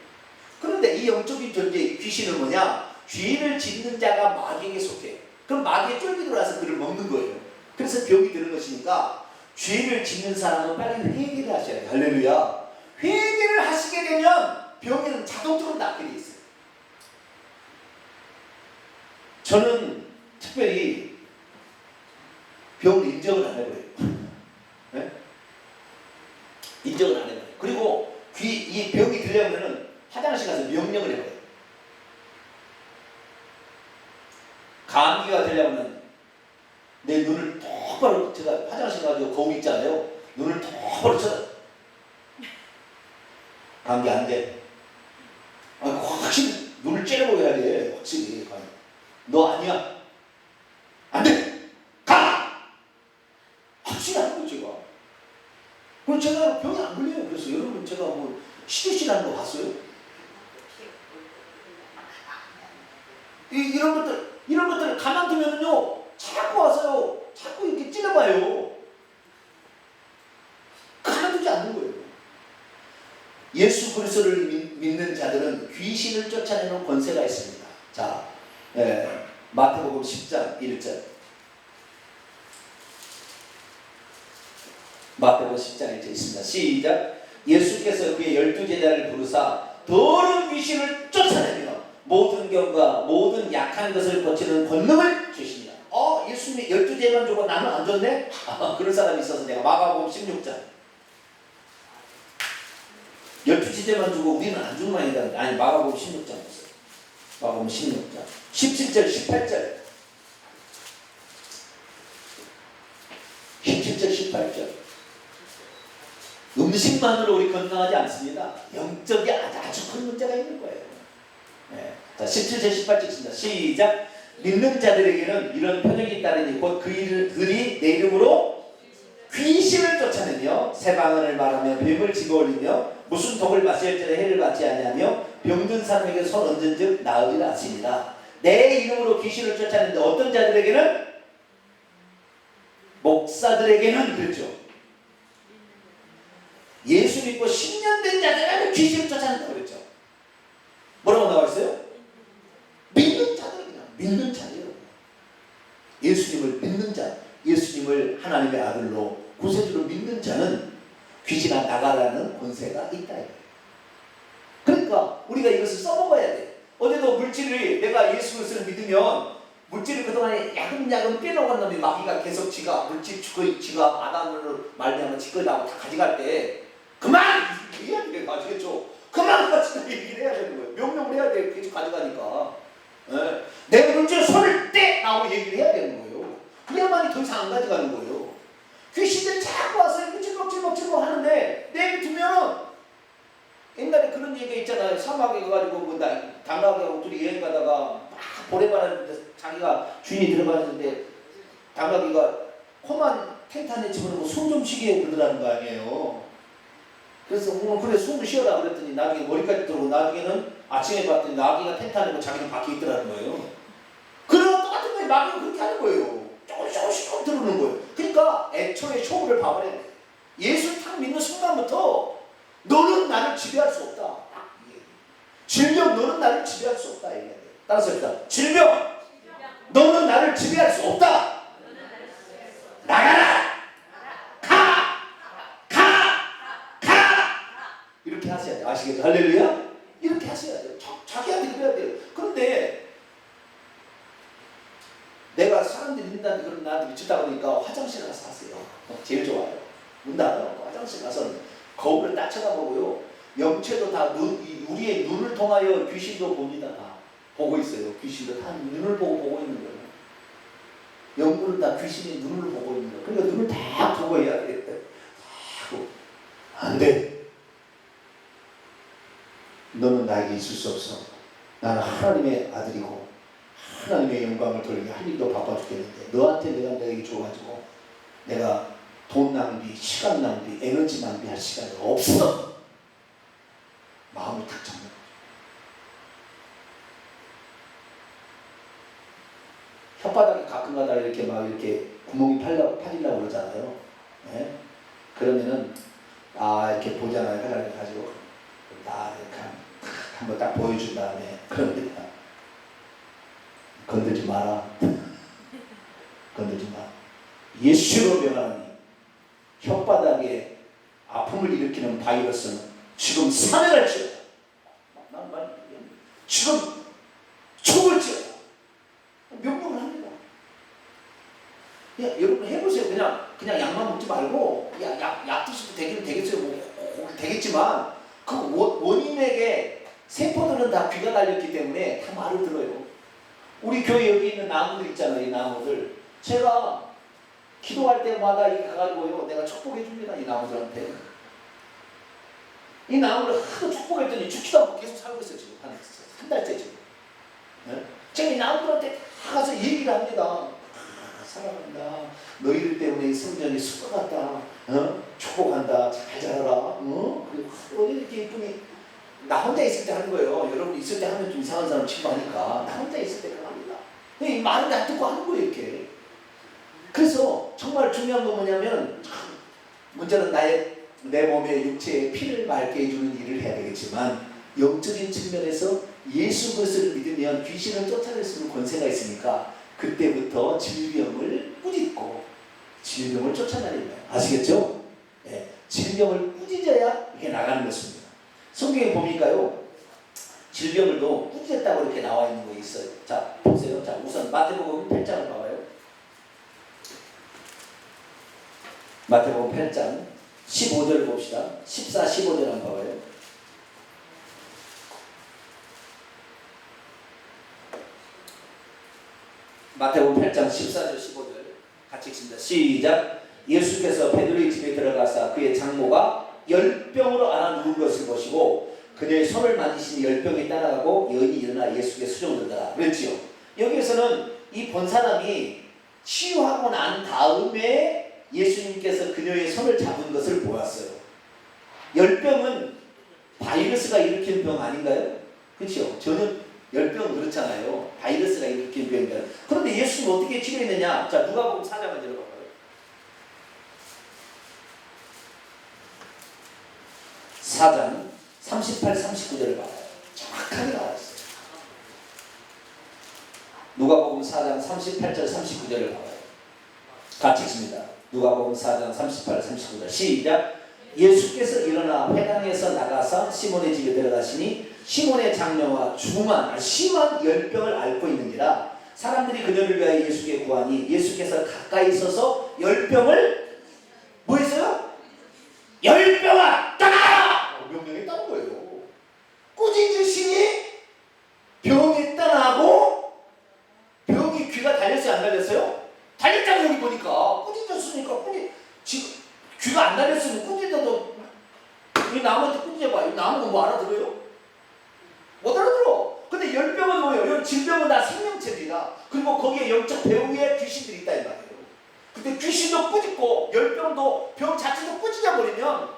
그런데 이 영적인 존재, 귀신은 뭐냐? 죄를 짓는 자가 마귀에게 속해. 그럼 마귀의 쫄기 들어와서 그를 먹는 거예요. 그래서 병이 드는 것이니까 죄를 짓는 사람은 빨리 회개를 하셔야 돼요. 할렐루야. 회개를 하시게 되면 병에는 자동적으로 낫게 돼 있어요. 저는 특별히 병을 인정을 안 해버려요. 네? 인정을 안 해버려요. 그리고 이 병이 들려면은 화장실 가서 명령을 해버려요. 감기가 되려면 내 눈을 똑바로, 제가 화장실 가서 거울 있잖아요. 눈을 똑바로 쳐다. 감기 안 돼. 확실히 눈을 째려보여야 돼. 확실히. 너 아니야. 안 돼. 가. 확실히 하는 거죠, 제가. 그럼 제가 병이 안 걸려요. 그래서 여러분 제가 뭐 CDC라는 거 봤어요? 이런 것들 가만두면요 자꾸 와서요. 자꾸 이렇게 찔러봐요. 가두지 않는 거예요. 예수 그리스도를 믿는 자들은 귀신을 쫓아내는 권세가 있습니다. 자, 마태복음 10장 1절. 마태복음 10장 1절 있습니다. 시작. 예수께서 그의 12제자를 부르사 더러운 귀신을 쫓아내며 모든 병과 모든 약한 것을 고치는 권능을 주시니라. 예수님이 12제만 주고 나는 안 줬네? 그런 사람이 있어서 내가 마가복음 16장 12제만 주고 우리는 안 주는 말이다. 아니, 마가복음 16장 보세요. 마가복음 16장 17절 18절 17절 18절 음식만으로 우리 건강하지 않습니다. 영적이 아주 큰 문제가 있는 거예요. 자, 17절 18절 있습니다. 시작. 믿는 자들에게는 이런 표적이 따르니 곧 그들이 내 이름으로 귀신을 쫓아내며 새 방언을 말하며 뱀을 집어올리며 무슨 독을 마실지라 해를 받지 아니하며 병든 사람에게 손 얹은 즉 나으리라 하시니라. 내 이름으로 귀신을 쫓아내는데 어떤 자들에게는? 목사들에게는 그렇죠. 예수 믿고 10년 된 자들에게는 귀신을 쫓아낸다고 그랬죠. 뭐라고 나와 있어요? 믿는 자들이냐. 믿는 자예요. 예수님을 믿는 자, 예수님을 하나님의 아들로 구세주로 믿는 자는 귀신아 나가라는 권세가 있다. 그러니까 우리가 이것을 써먹어야 돼. 어제도 물질을 내가 예수 그리스도를 믿으면 물질을 그동안에 야금야금 빼놓은 놈이 마귀가 계속 지가 물질 지가 아담으로 말미암아 지거다고 다 가져갈 때 그만! 해야 돼. 아시겠죠? 그만 가지고 얘기를 해야 되는 거예요. 명령을 해야 돼. 계속 가져가니까. 내 물질 손을 떼! 라고 얘기를 해야 되는 거예요. 그래야만이 더 이상 안 가져가는 거예요. 귀신들이 자꾸 와서 이렇게 찔먹찔먹 하는데 내비두면은 옛날에 그런 얘기가 있잖아요. 사막에 가가지고 당나귀하고 둘이 여행 가다가 막 보레바라는데 자기가 주인이 들어가는데 당나귀가 코만 텐트 안에 집어넣고 숨 좀 쉬게 그러더라는 거 아니에요. 그래서 그래 숨을 쉬어라 그랬더니 나중에 머리까지 들어오고 나중에는 아침에 봤더니 나귀가 텐트 안에 있고 자기는 밖에 있더라는 거예요. 그런 똑같은 거에 마귀가 그렇게 하는 거예요. 조금씩 들어오는 거예요. 그러니까 애초에 쇼부를 봐버려야 돼. 예수 딱 믿는 순간부터 너는 나를 지배할 수 없다. 질병 너는 나를 지배할 수 없다. 따라서 합시다. 질병 너는 나를 지배할 수 없다. 나가라. 이렇게 하셔야 돼요. 아시겠죠? 할렐루야? 이렇게 하셔야 돼요. 자기한테 그래야 돼요. 그런데 내가 사람들이 믿는다는데 그럼 나한테 미쳤다 그러니까 화장실 가서 하세요. 제일 좋아요. 문 닫아놓고 화장실 가서 거울을 딱 쳐다보고요. 영체도 다 우리의 눈을 통하여 귀신도 봅니다. 다 보고 있어요. 귀신도 다 눈을 보고 있는 거예요. 영물은 다 귀신의 눈을 보고 있는 거예요. 그러니까 눈을 다 보고 해야 돼. 안 돼. 너는 나에게 있을 수 없어. 나는 하나님의 아들이고 하나님의 영광을 돌리게 할 일도 바빠 죽겠는데 너한테 내가 너에게 줘가지고 내가 돈 낭비, 시간 낭비, 에너지 낭비할 시간이 없어. 마음을 탁 잡는 거죠. 혓바닥에 가끔가다 이렇게 막 이렇게 구멍이 파지려고 그러잖아요. 네? 그러면은 이렇게 보잖아요. 해가지고 가지고 이렇게 한번 딱 보여준 다음에 그럽니다. 건들지 마라. 건들지 마. 예수로 명하니 혓바닥에 아픔을 일으키는 바이러스는 지금 사멸할지어다. 지금 죽을지어다. 명령을 합니다. 여러분 해보세요. 그냥 약만 먹지 말고 약 드셔도 되긴 되겠어요. 뭐 되겠지만 그 원인에게 세포들은 다 귀가 달렸기 때문에 다 말을 들어요. 우리 교회 여기 있는 나무들 있잖아요. 이 나무들 제가 기도할 때마다 이 가가지고요 내가 축복해 줍니다. 이 나무들한테. 이 나무를 하도 축복했더니 죽지도 않고 계속 살고 있어요. 지금 한 달째 지금. 네? 제가 이 나무들한테 다 가서 얘기를 합니다. 사랑한다. 너희들 때문에 이 성전이 숲과 같다. 축복한다. 잘 자라라. 그리고 이렇게 예쁘니 나 혼자 있을 때 하는 거예요. 여러분 있을 때 하면 좀 이상한 사람 취급하니까 나 혼자 있을 때 그거 합니다. 이 말을 안 듣고 하는 거예요. 이렇게. 그래서 정말 중요한 건 뭐냐면, 문제는 내 몸의 육체의 피를 맑게 해주는 일을 해야 되겠지만, 영적인 측면에서 예수 그리스도를 믿으면 귀신을 쫓아낼 수 있는 권세가 있으니까 그때부터 질병을 꾸짖고 질병을 쫓아내는 거예요. 아시겠죠? 네. 질병을 꾸짖어야 이게 나가는 것입니다. 성경에 보니까요, 질병을도 꾸짖었다고 이렇게 나와 있는 거 있어요. 자, 보세요. 자, 우선 마태복음 8장을 봐봐요. 마태복음 8장 15절 봅시다. 14, 15절 한번 봐봐요. 마태복음 8장 14절 15절 같이 읽습니다. 시작. 예수께서 베드로의 집에 들어가사 그의 장모가 열병으로 앓아 누운 것을 보시고 그녀의 손을 만지시니 열병이 따라가고 여인이 일어나 예수께 수종들더라 그랬지요. 여기에서는 이 본 사람이 치유하고 난 다음에 예수님께서 그녀의 손을 잡은 것을 보았어요. 열병은 바이러스가 일으키는 병 아닌가요? 그렇죠? 전혀 열병은 그렇잖아요. 바이러스가 일으키는 병인가요? 그런데 예수님은 어떻게 치료했느냐? 자, 누가복음 4장을 들어봐봐요. 4장 38, 39절을 봐요. 정확하게 나와 있어요. 누가복음 4장 38절, 39절을 봐요. 같이 읽습니다. 누가복음 4장 38, 39절 시작. 예수께서 일어나 회당에서 나가서 시몬의 집에 들어가시니 시몬의 장녀와 심한 열병을 앓고 있는지라 사람들이 그녀를 위하여 예수께 구하니 예수께서 가까이 서서 열병을 뭐 했어요? 열병아 떠나라! 명령했다는 거예요. 꾸짖으시니 병이 떠나고 병이 귀가 달렸어요? 안 달렸어요? 달렸잖아요. 여기 보니까 꾸짖었으니까 지금 귀가 안 달렸으면 꾸짖어도 이 나무한테 꾸짖어봐. 이 나무는 뭐 알아들어요? 못 알아들어. 근데 열병은 뭐예요? 질병은 다 생명체입니다. 그리고 거기에 영적 배후에 귀신들이 있다 이 말이에요. 근데 귀신도 꾸짖고 열병도 병 자체도 꾸짖어 버리면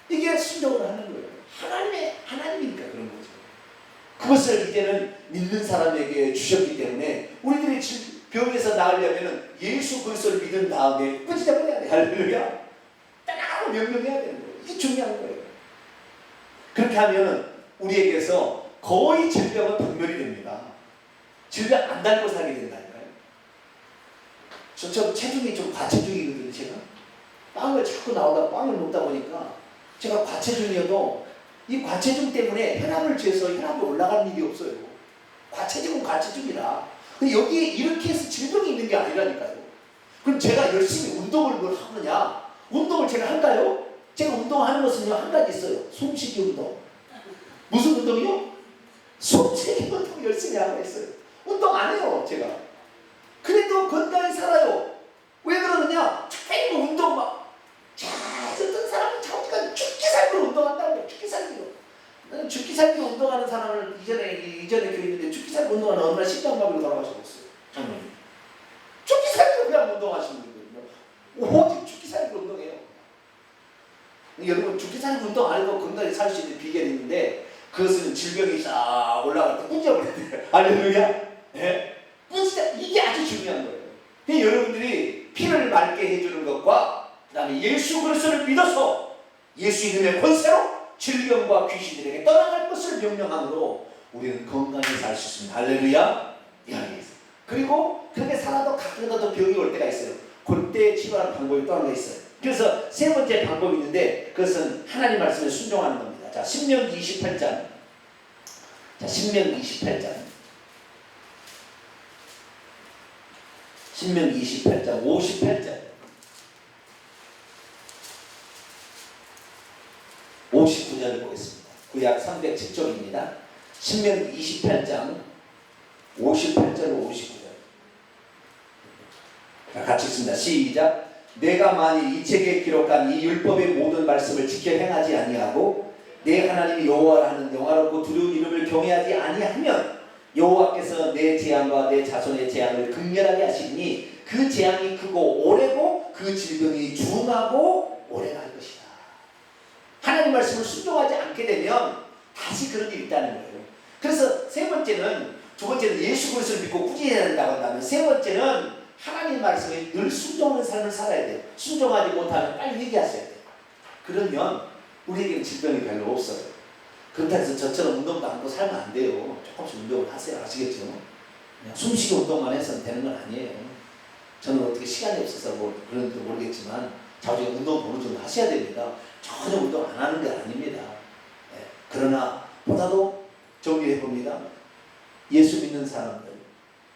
이게 순종을 하는 거예요. 하나님이니까 그런 거죠. 그것을 이제는 믿는 사람에게 주셨기 때문에 우리들이 병에서 나으려면 예수 그리스도를 믿은 다음에 꾸짖어 버려야 돼. 할렐루야. 따라가고 명령해야 되는 거예요. 이게 중요한 거예요. 그렇게 하면 우리에게서 거의 질병은 박멸이 됩니다. 질병 안 달고 살게 된다니까요. 저 체중이 좀 과체중이거든요. 제가 빵을 자꾸 나오다 빵을 먹다 보니까 제가 과체중이어도 이 과체중 때문에 혈압을 재서 혈압이 올라가는 일이 없어요. 과체중은 과체중이라. 근데 여기에 이렇게 해서 질병이 있는 게 아니라니까요. 그럼 제가 열심히 운동을 뭘 하느냐? 운동을 제가 할까요? 제가 운동하는 것은요, 한 가지 있어요. 숨쉬기 운동. 무슨 운동이요? 숨쉬기 운동 열심히 하고 있어요. 운동 안 해요, 제가. 그래도 건강히 살아요. 왜 그러느냐? 맨날 운동 막. 자, 어떤 사람은 자기가 죽기 살기로 운동한다고. 죽기 살기로. 나는 죽기 살기로 운동하는 사람을 이전에 교회인데 죽기 살기로 운동하는 얼마나 심장마비로 돌아가셨어요. 장로님. 죽기 살기로 그냥 운동하시는 분이거든요. 오직 죽기 살기로 운동해요. 여러분 죽기 살기로 운동 안 해도 건강히 살 수 있는 비결이 있는데 그것은 질병이 싹 올라갈 때 꾸짖어버려야 돼요. 할렐루야. 네? 꾸짖어. 이게 아주 중요한 거예요. 그러니까 여러분들이 피를 맑게 해주는 것과 그 다음에 예수 그리스도를 믿어서 예수 이름의 권세로 질병과 귀신들에게 떠나갈 것을 명령함으로 우리는 건강히 살 수 있습니다. 할렐루야. 그리고 그렇게 살아도 가끔가다 병이 올 때가 있어요. 그때 치료하는 방법이 또 하나 있어요. 그래서 세 번째 방법이 있는데 그것은 하나님 말씀에 순종하는 겁니다. 자, 신명기 28장. 자, 신명기 28장. 신명기 28장 58절. 59절을 보겠습니다. 구약 307쪽입니다. 신명기 28장 58절 59절. 자, 같이 읽습니다. 시작. 내가 만일 이 책에 기록한 이 율법의 모든 말씀을 지켜 행하지 아니하고 내 하나님 여호와라 하는 영화롭고 두려운 이름을 경외하지 아니하면 여호와께서 내 재앙과 내 자손의 재앙을 극렬하게 하시니 그 재앙이 크고 오래고 그 질병이 중하고 오래갈 것이다. 하나님 말씀을 순종하지 않게 되면 다시 그런 일이 있다는 거예요. 그래서 세 번째는, 두 번째는 예수 그리스도를 믿고 꾸짖어야 된다고 한다면, 세 번째는 하나님 말씀에 늘 순종하는 삶을 살아야 돼요. 순종하지 못하면 빨리 회개하셔야 돼요. 그러면 우리에게는 질병이 별로 없어요. 그렇다고 해서 저처럼 운동도 안 하고 살면 안 돼요. 조금씩 운동을 하세요. 아시겠죠? 그냥 숨쉬기 운동만 해서는 되는 건 아니에요. 저는 어떻게 시간이 없어서 뭐 그런지도 모르겠지만 자주 운동 보는 정도 하셔야 됩니다. 전혀 운동 안 하는 게 아닙니다. 네. 그러나 보다도 정리해 봅니다. 예수 믿는 사람들,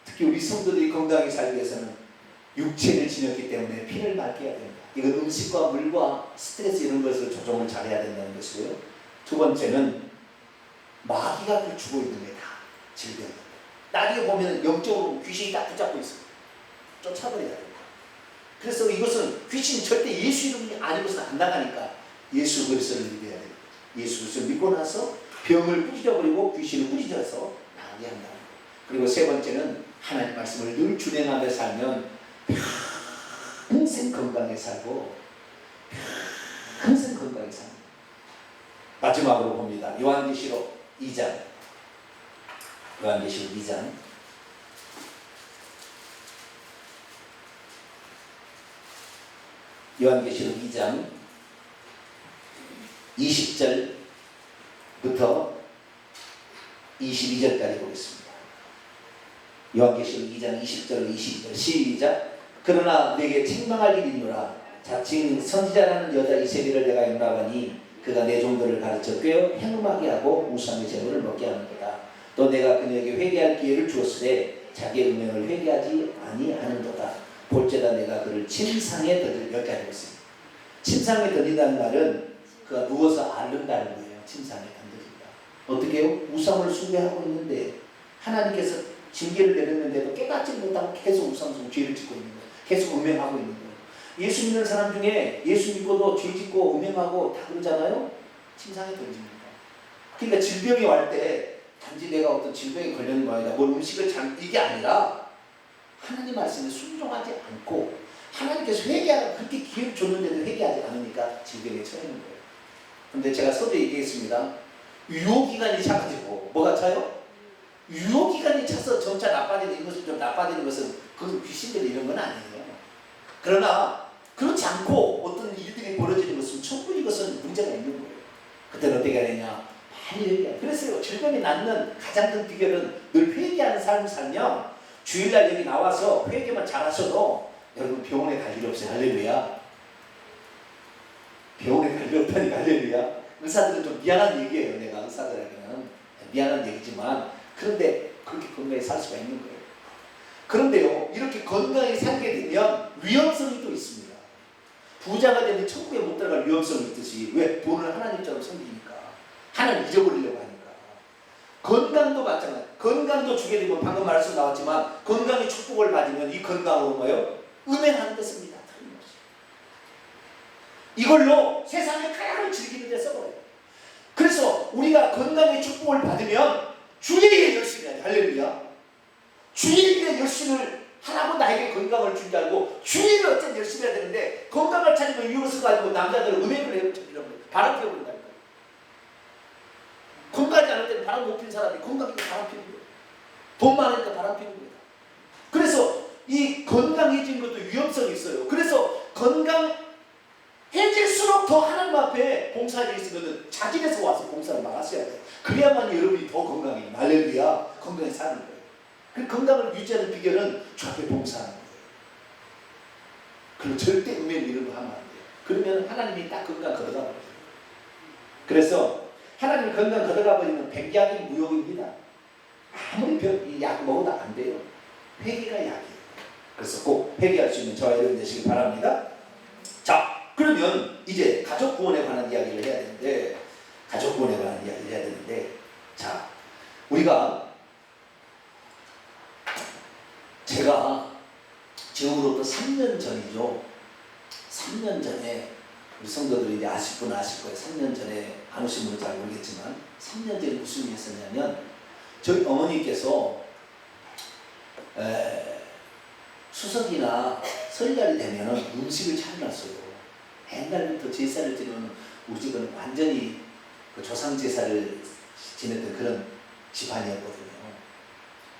특히 우리 성도들이 건강하게 살기 위해서는 육체를 지녔기 때문에 피를 맑게 해야 됩니다. 이건 음식과 물과 스트레스 이런 것을 조정을 잘해야 된다는 것이고요. 두 번째는 마귀가 그걸 주고 있는 게 다 질병. 나중에 보면 영적으로 귀신이 딱 붙잡고 있어요. 쫓아버려야 됩니다. 그래서 이것은 귀신 절대 예수 이름이 아니고서는 안 나가니까 예수 그리스도를 믿어야 됩니다. 예수 그리스도를 믿고 나서 병을 꾸짖어버리고 귀신을 꾸짖어서 나가게 한다. 그리고 세 번째는 하나님 말씀을 늘 준행하며 살면 평생 건강하게 살고 평생 건강하게 삽니다. 마지막으로 봅니다. 요한계시록 2장. 요한계시록 2장. 요한계시록 2장 20절부터 22절까지 보겠습니다. 요한계시록 2장 20절 22절 시작. 그러나 내게 책망할 일이 있노라. 자칭 선지자라는 여자 이세벨을 내가 용납하니 그가 내 종들을 가르쳐 꿰어 행음하게 하고 우상의 제물을 먹게 하는 거다. 또 내가 그녀에게 회개할 기회를 주었으되 자기의 운명을 회개하지 아니하는도다. 볼지어다 내가 그를 침상에 던질. 여기까지 있습니다. 침상에 던진다는 말은 그가 누워서 앓는다는 거예요. 침상에 던져진다. 어떻게 해요? 우상을 숭배하고 있는데 하나님께서 징계를 내렸는데도 깨닫지 못하고 계속 우상 죄를 짓고 있는 거예요. 계속 음행하고 있는 거예요. 예수 믿는 사람 중에 예수 믿고도 죄 짓고 음행하고 다 그러잖아요. 침상에 던집니다. 그러니까 질병이 올 때 단지 내가 어떤 질병에 걸리는 거 아니라 뭘 음식을 이게 아니라 하나님 말씀에 순종하지 않고 하나님께서 회개하라 그렇게 기회를 줬는데도 회개하지 않으니까 질병에 처해 있는 거예요. 그런데 제가 서두에 얘기했습니다. 유효기간이 차가지고 뭐가 차요? 유효기간이 차서 점차 나빠지는 이것은 좀 나빠지는 것은 그것은 귀신들 이런 건 아니에요. 그러나 그렇지 않고 어떤 일들이 벌어지는 것은 충분히 이것은 문제가 있는 거예요. 그때는 어떻게 해야 되냐? 많이 회개해요. 그래서 질병이 낫는 가장 큰 비결은 늘 회개하는 삶을 살면 주일날 여기 나와서 회개만 잘하셔도 여러분 병원에 갈 일이 없어요. 할렐루야. 병원에 갈 일 없다니까 할렐루야. 의사들은 좀 미안한 얘기예요. 내가 의사들에게는 미안한 얘기지만 그런데 그렇게 건강히 살 수가 있는 거예요. 그런데요, 이렇게 건강히 살게 되면 위험성이 또 있습니다. 부자가 되면 천국에 못 들어갈 위험성이 있듯이. 왜? 돈을 하나님처럼 섬기니까. 하나님 잊어버리려고 하니까. 건강도 마찬가지. 건강도 주게 되면 방금 말씀 나왔지만 건강의 축복을 받으면 이 건강으로 뭐요? 음행하는 데 씁니다. 틀림없이. 이걸로 세상의 가양을 즐기는 데 써버려요. 그래서 우리가 건강의 축복을 받으면 주의 일에 열심히 해야 돼. 할렐루야. 주의 일에 열심을 하라고 나에게 건강을 준 줄 알고 주의 일을 어쨌든 열심히 해야 되는데 건강을 찾으면 이것을 가지고 남자들은 음행을 해요. 바람 피워버린다니까. 건강하지 않을 때는 바람 못 피는 사람이 건강하게 바람 피는 거예요. 돈 많으니까 바람 피는 거예요. 그래서 이 건강해진 것도 위험성이 있어요. 그래서 건강해질수록 더 하나님 앞에 봉사할 일이 있으면 자진해서 와서 봉사를 막았어야 돼요. 그래야만 여러분이 더 건강해요. 할렐루야. 건강히 사는 거예요. 그 건강을 유지하는 비결은 주 앞에 봉사하는 거예요. 그리고 절대 음행 이런 거 하면 안 돼요. 그러면 하나님이 딱 건강 걷어가 버려요. 그래서 하나님 건강 걷어가 버리면 백약이 무용입니다. 아무리 약 먹어도 안 돼요. 회개가 약이에요. 그래서 꼭 회개할 수 있는 저와 여러분 되시길 바랍니다. 자, 그러면 이제 가족 구원에 관한 이야기를 해야 되는데, 가족 구원에 관한 이야기를 해야 되는데, 자, 우리가 제가 지금으로부터 3년 전이죠. 3년 전에 우리 성도들이 이제 아실 분은 아실 거예요. 3년 전에 안 오신 분은 잘 모르겠지만 3년 전에 무슨 일이 있었냐면 저희 어머니께서 추석이나 설날이 되면 음식을 잘 놨어요. 옛날부터 제사를 지내는 우리 집은 완전히 그 조상 제사를 지냈던 그런 집안이었거든요.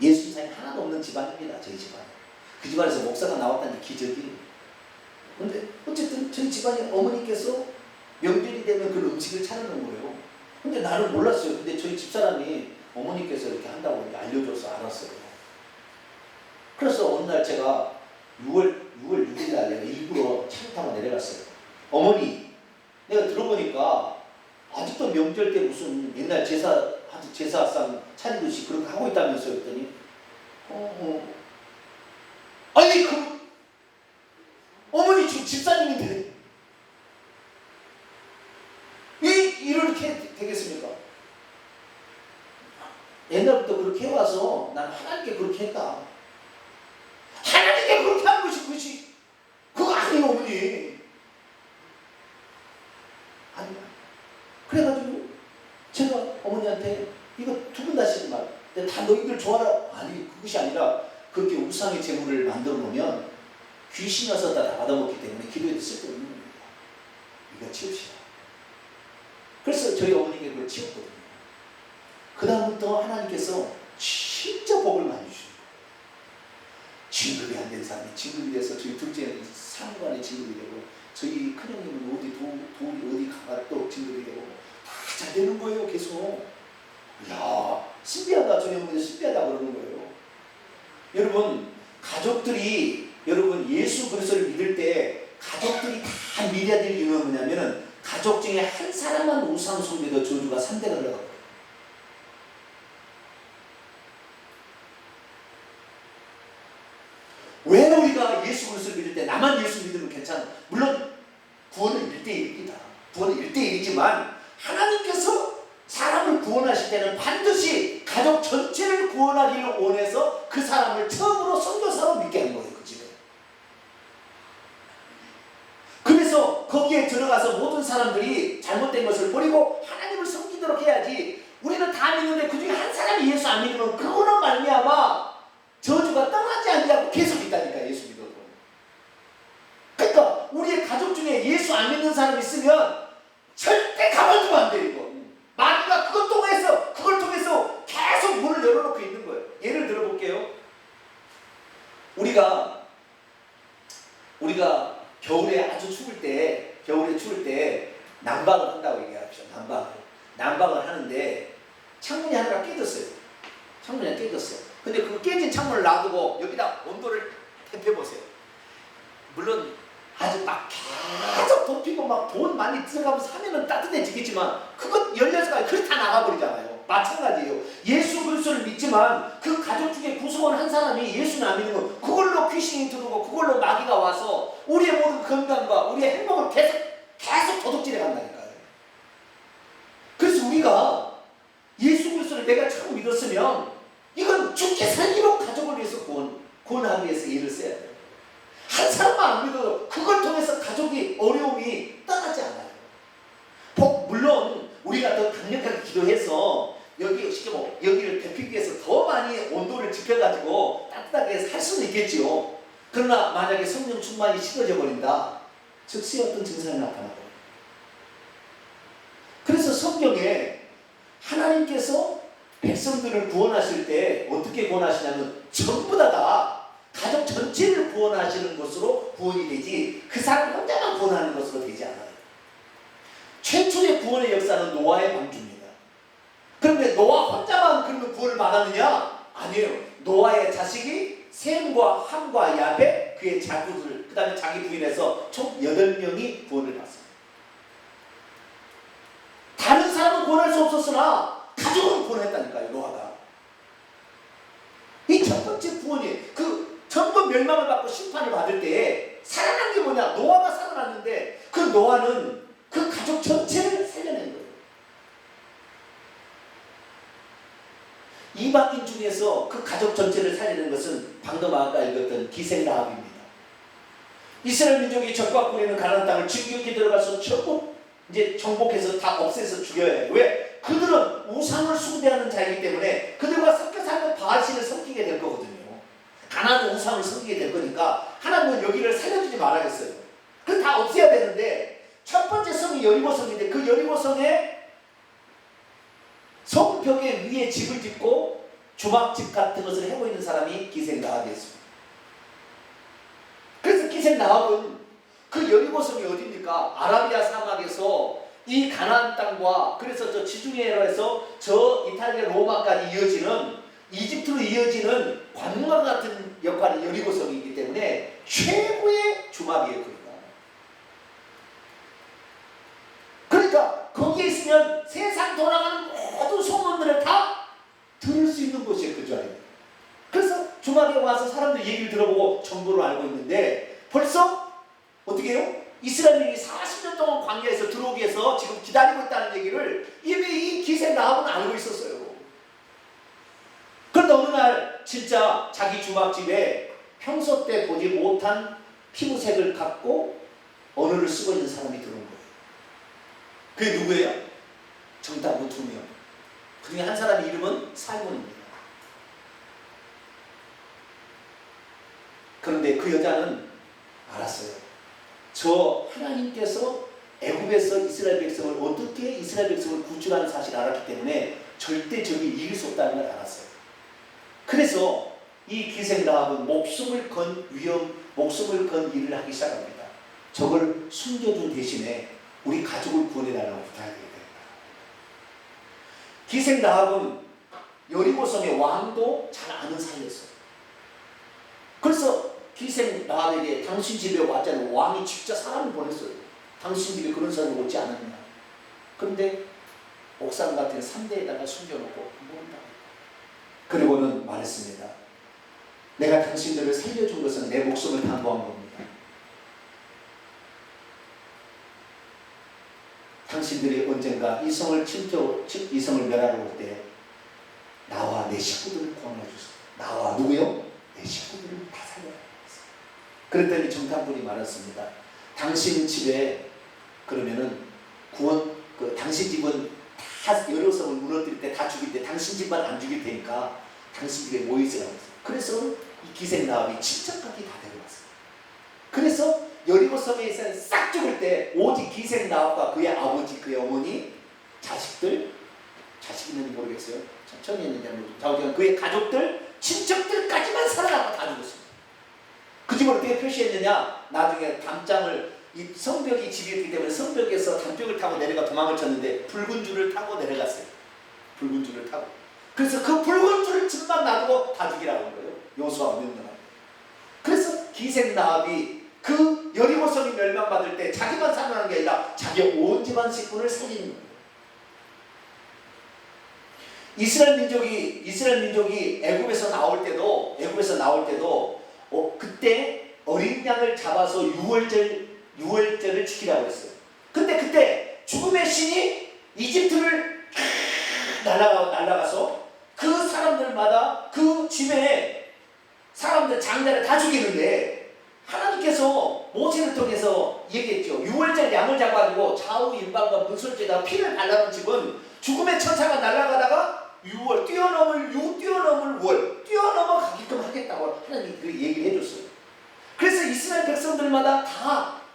예수님이 하나도 없는 집안입니다. 저희 집안. 그 집안에서 목사가 나왔다는 게 기적이에요. 근데 어쨌든 저희 집안의 어머니께서 명절이 되면 그 음식을 차리는 거예요. 근데 나는 몰랐어요. 근데 저희 집사람이 어머니께서 이렇게 한다고 이렇게 알려줘서 알았어요. 그래서 어느 날 제가 6월 6일 날 내가 일부러 차를 타고 내려갔어요. 어머니, 내가 들어보니까 아직도 명절 때 무슨 옛날 제사상 차리듯이 그렇게 하고 있다면서요. 했더니 아니 그 어머니 지금 집사님인데 왜 이렇게 되겠습니까? 옛날부터 그렇게 해와서 난 하나님께 그렇게 했다. 하나님께 그렇게 하는 것이 그것이 그거 아니에요 어머니. 아니야. 그래가지고 제가 어머니한테 이거 두 분 다시지 말. 다 너희들 좋아라. 아니 그것이 아니라 그렇게 우상의 제물을 만들어 놓으면 귀신이 와서 다 받아먹기 때문에 기도에도 쓸데없는 겁니다. 이거 치웁시다. 그래서 저희 어머니께 그걸 치웠거든요. 그 다음부터 하나님께서 진짜 복을 많이 주십니다. 진급이 안 된 사람이 진급이 돼서 저희 둘째 사무관에 진급이 되고 저희 큰형님은 어디 가가 또 진급이 되고 다 잘 되는 거예요. 계속. 이야 신비하다. 저희 어머니 신비하다 그러는 거예요. 여러분 가족들이 여러분 예수 그리스도를 믿을 때 가족들이 다 믿어야 될 이유는 뭐냐면은 가족 중에 한 사람만 우상 숭배도 저주가 3대가 흘러가거든요. 왜 우리가 예수 그리스도를 믿을 때 나만 예수 믿으면 괜찮아. 물론 구원은 1대1입니다. 구원은 1대1이지만 하나님께서 사람을 구원하실 때는 반드시 가족 전체를 구원하기를 원해서 그 사람을 처음으로 선교사로 믿게 하는 거예요. 그 집에. 그래서 거기에 들어가서 모든 사람들이 잘못된 것을 버리고 하나님을 섬기도록 해야지. 우리는 다 믿는데 그 중에 한 사람이 예수 안 믿으면 그거는 말미암아 저주가 떠나지 않냐고 계속 있다니까. 예수 믿어도. 그러니까 우리의 가족 중에 예수 안 믿는 사람이 있으면 절대 가만두면 안 돼요. 이거. 마귀가 그걸 통해서 계속 문을 열어놓고 있는 거예요. 예를 들어볼게요. 우리가 겨울에 아주 추울 때 난방을 한다고 얘기합시다. 난방을 하는데 창문이 하나가 깨졌어요. 창문이 깨졌어. 근데 그 깨진 창문을 놔두고 여기다 온도를 temp해보세요. 물론 아주 막 계속 덮이고 막 돈 많이 들어가면서 하면은 따뜻해지겠지만 그것 열려서까지 그렇게 다 나가버리잖아요. 마찬가지예요. 예수 그리스도를 믿지만 그 가족 중에 구성원 한 사람이 예수는 안 믿는 거 그걸로 귀신이 들어오고 그걸로 마귀가 와서 우리의 모든 건강과 우리의 행복을 계속 도둑질해 간다니까요. 그래서 우리가 예수 그리스도를 내가 처음 믿었으면 이건 죽게 살기로 가족을 위해서 구원하기 위해서 일을 써야 돼요. 한 사람만 안 믿어도 그걸 통해서 가족이 어려움이 떠나지 않아요. 물론 우리가 더 강력하게 기도해서 여기를 데피기 위해서 더 많이 온도를 지켜가지고 따뜻하게 살 수는 있겠지요. 그러나 만약에 성령 충만이 식어져 버린다. 즉시 어떤 증상이 나타나요. 그래서 성경에 하나님께서 백성들을 구원하실 때 어떻게 구원하시냐면 전부 다 가족 전체를 구원하시는 것으로 구원이 되지 그 사람 혼자만 구원하는 것으로 되지 않아요. 최초의 구원의 역사는 노아의 방주입니다. 그런데 노아 혼자만 그러면 구원을 받았느냐? 아니에요. 노아의 자식이 셈과 함과 야벳 그의 자구들 그 다음에 자기 부인에서 총 8명이 구원을 받습니다. 다른 사람은 구원할 수 없었으나 가족은 구원했다니까요. 노아가. 이 첫 번째 구원이 전부 멸망을 받고 심판을 받을 때 살아난 게 뭐냐? 노아가 살아났는데 그 노아는 그 가족 전체를 살려낸 거예요. 이방인 중에서 그 가족 전체를 살리는 것은 방금 아까 읽었던 기생라합입니다. 이스라엘 민족이 적과 꿀리는 가나안 땅을 진격히 들어가서 전부 이제 정복해서 다 없애서 죽여야 해요. 왜? 그들은 우상을 숭배하는 자이기 때문에 그들과 섞여 살면 바알신을 섬기게 될 거거든요. 가나안 우상을 섬기게 될 거니까 하나님은 여기를 살려주지 말아야겠어요. 그걸 다 없애야 되는데 첫 번째 성이 여리고성인데 그 여리고성에 성벽에 위에 집을 짓고 주막집 같은 것을 해고 있는 사람이 기생라합이었습니다. 기생 라합은 그 여리고성이 어디입니까? 아라비아 사막에서 이 가나안 땅과 그래서 저 지중해에서 저 이탈리아 로마까지 이어지는 이집트로 이어지는 관문과 같은 역할이 여리고성이기 때문에 최고의 주막이에요. 그러니까 거기에 있으면 세상 돌아가는 모든 소문들을 다 들을 수 있는 곳이에요. 그 자리에. 그래서 주말에 와서 사람들 얘기를 들어보고 정보를 알고 있는데 벌써 어떻게 해요? 이스라엘이 40년 동안 광야에서 들어오기 위해서 지금 기다리고 있다는 얘기를 이미 이 기생 라합은 알고 있었어요. 그런데 어느 날 진짜 자기 주막집에 평소 때 보지 못한 피부색을 갖고 언어를 쓰고 있는 사람이 들어온 거예요. 그게 누구예요? 정탐부 2명. 그 중에 한 사람의 이름은 살몬입니다. 그런데 그 여자는 알았어요. 저 하나님께서 애굽에서 이스라엘 백성을 어떻게 이스라엘 백성을 구출하는 사실을 알았기 때문에 절대 적이 이길 수 없다는 걸 알았어요. 그래서 이 기생 라합은 목숨을 건 일을 하기 시작합니다. 저걸 숨겨준 대신에 우리 가족을 구원해달라고 부탁하게 됩니다. 기생 라합은 여리고성의 왕도 잘 아는 사이였어요. 그래서 기생 라합에게 당신 집에 왔잖아요. 왕이 직접 사람을 보냈어요. 당신 집에 그런 사람이 오지 않았냐. 그런데 옥상 같은 3대에다가 숨겨놓고 모른다. 그리고는 말했습니다. 내가 당신들을 살려준 것은 내 목숨을 담보한 겁니다. 당신들이 언젠가 이 성을 이 성을 멸하러 올 때 나와 내 식구들을 구원해 주세요. 나와 누구요? 내 식구들을 다 살려야 합니다. 그랬더니 정탐꾼이 말했습니다. 당신 집에 그러면은 당신 집은 다 여러 성을 무너뜨릴 때 다 죽일 때 당신 집만 안 죽일 테니까 당신 집에 모여 있으라고 했어요. 그래서 이 기생 라합이 친척까지 다 데려왔어요. 그래서 여리고성에서 싹 죽을 때 오직 기생 라합과 그의 아버지, 그의 어머니, 자식이 있는지 모르겠어요. 천천히 있는지 모르겠어요. 그의 가족들, 친척들까지만 살아나고 다 죽었습니다. 그 집을 어떻게 표시했느냐? 나중에 담장을 이 성벽이 집이었기 때문에 성벽에서 담벽을 타고 내려가 도망을 쳤는데 붉은 줄을 타고 내려갔어요. 붉은 줄을 타고. 그래서 그 붉은 줄을 집만 놔두고 다 죽이라고 한 거예요. 여호수아가 명령하고. 그래서 기생 라합이 그 여리고성이 멸망받을 때 자기만 살아나는 게 아니라 자기 온 집안 식구를 살리는 거예요. 이스라엘 민족이 애굽에서 나올 때도 그때 어린 양을 잡아서 유월절을 지키라고 했어요. 근데 그때 죽음의 신이 이집트를 날아가서 그 사람들마다 그 집에 사람들 장자를 다 죽이는데 하나님께서 모세를 통해서 얘기했죠. 유월절 양을 잡아가지고 좌우 임방과 문설주에다 피를 발라놓은 집은 죽음의 천사가 날아가다가 뛰어넘을 월 뛰어넘어가게끔 하겠다고 하나님이 그 얘기를 해줬어요. 그래서 이스라엘 백성들마다 다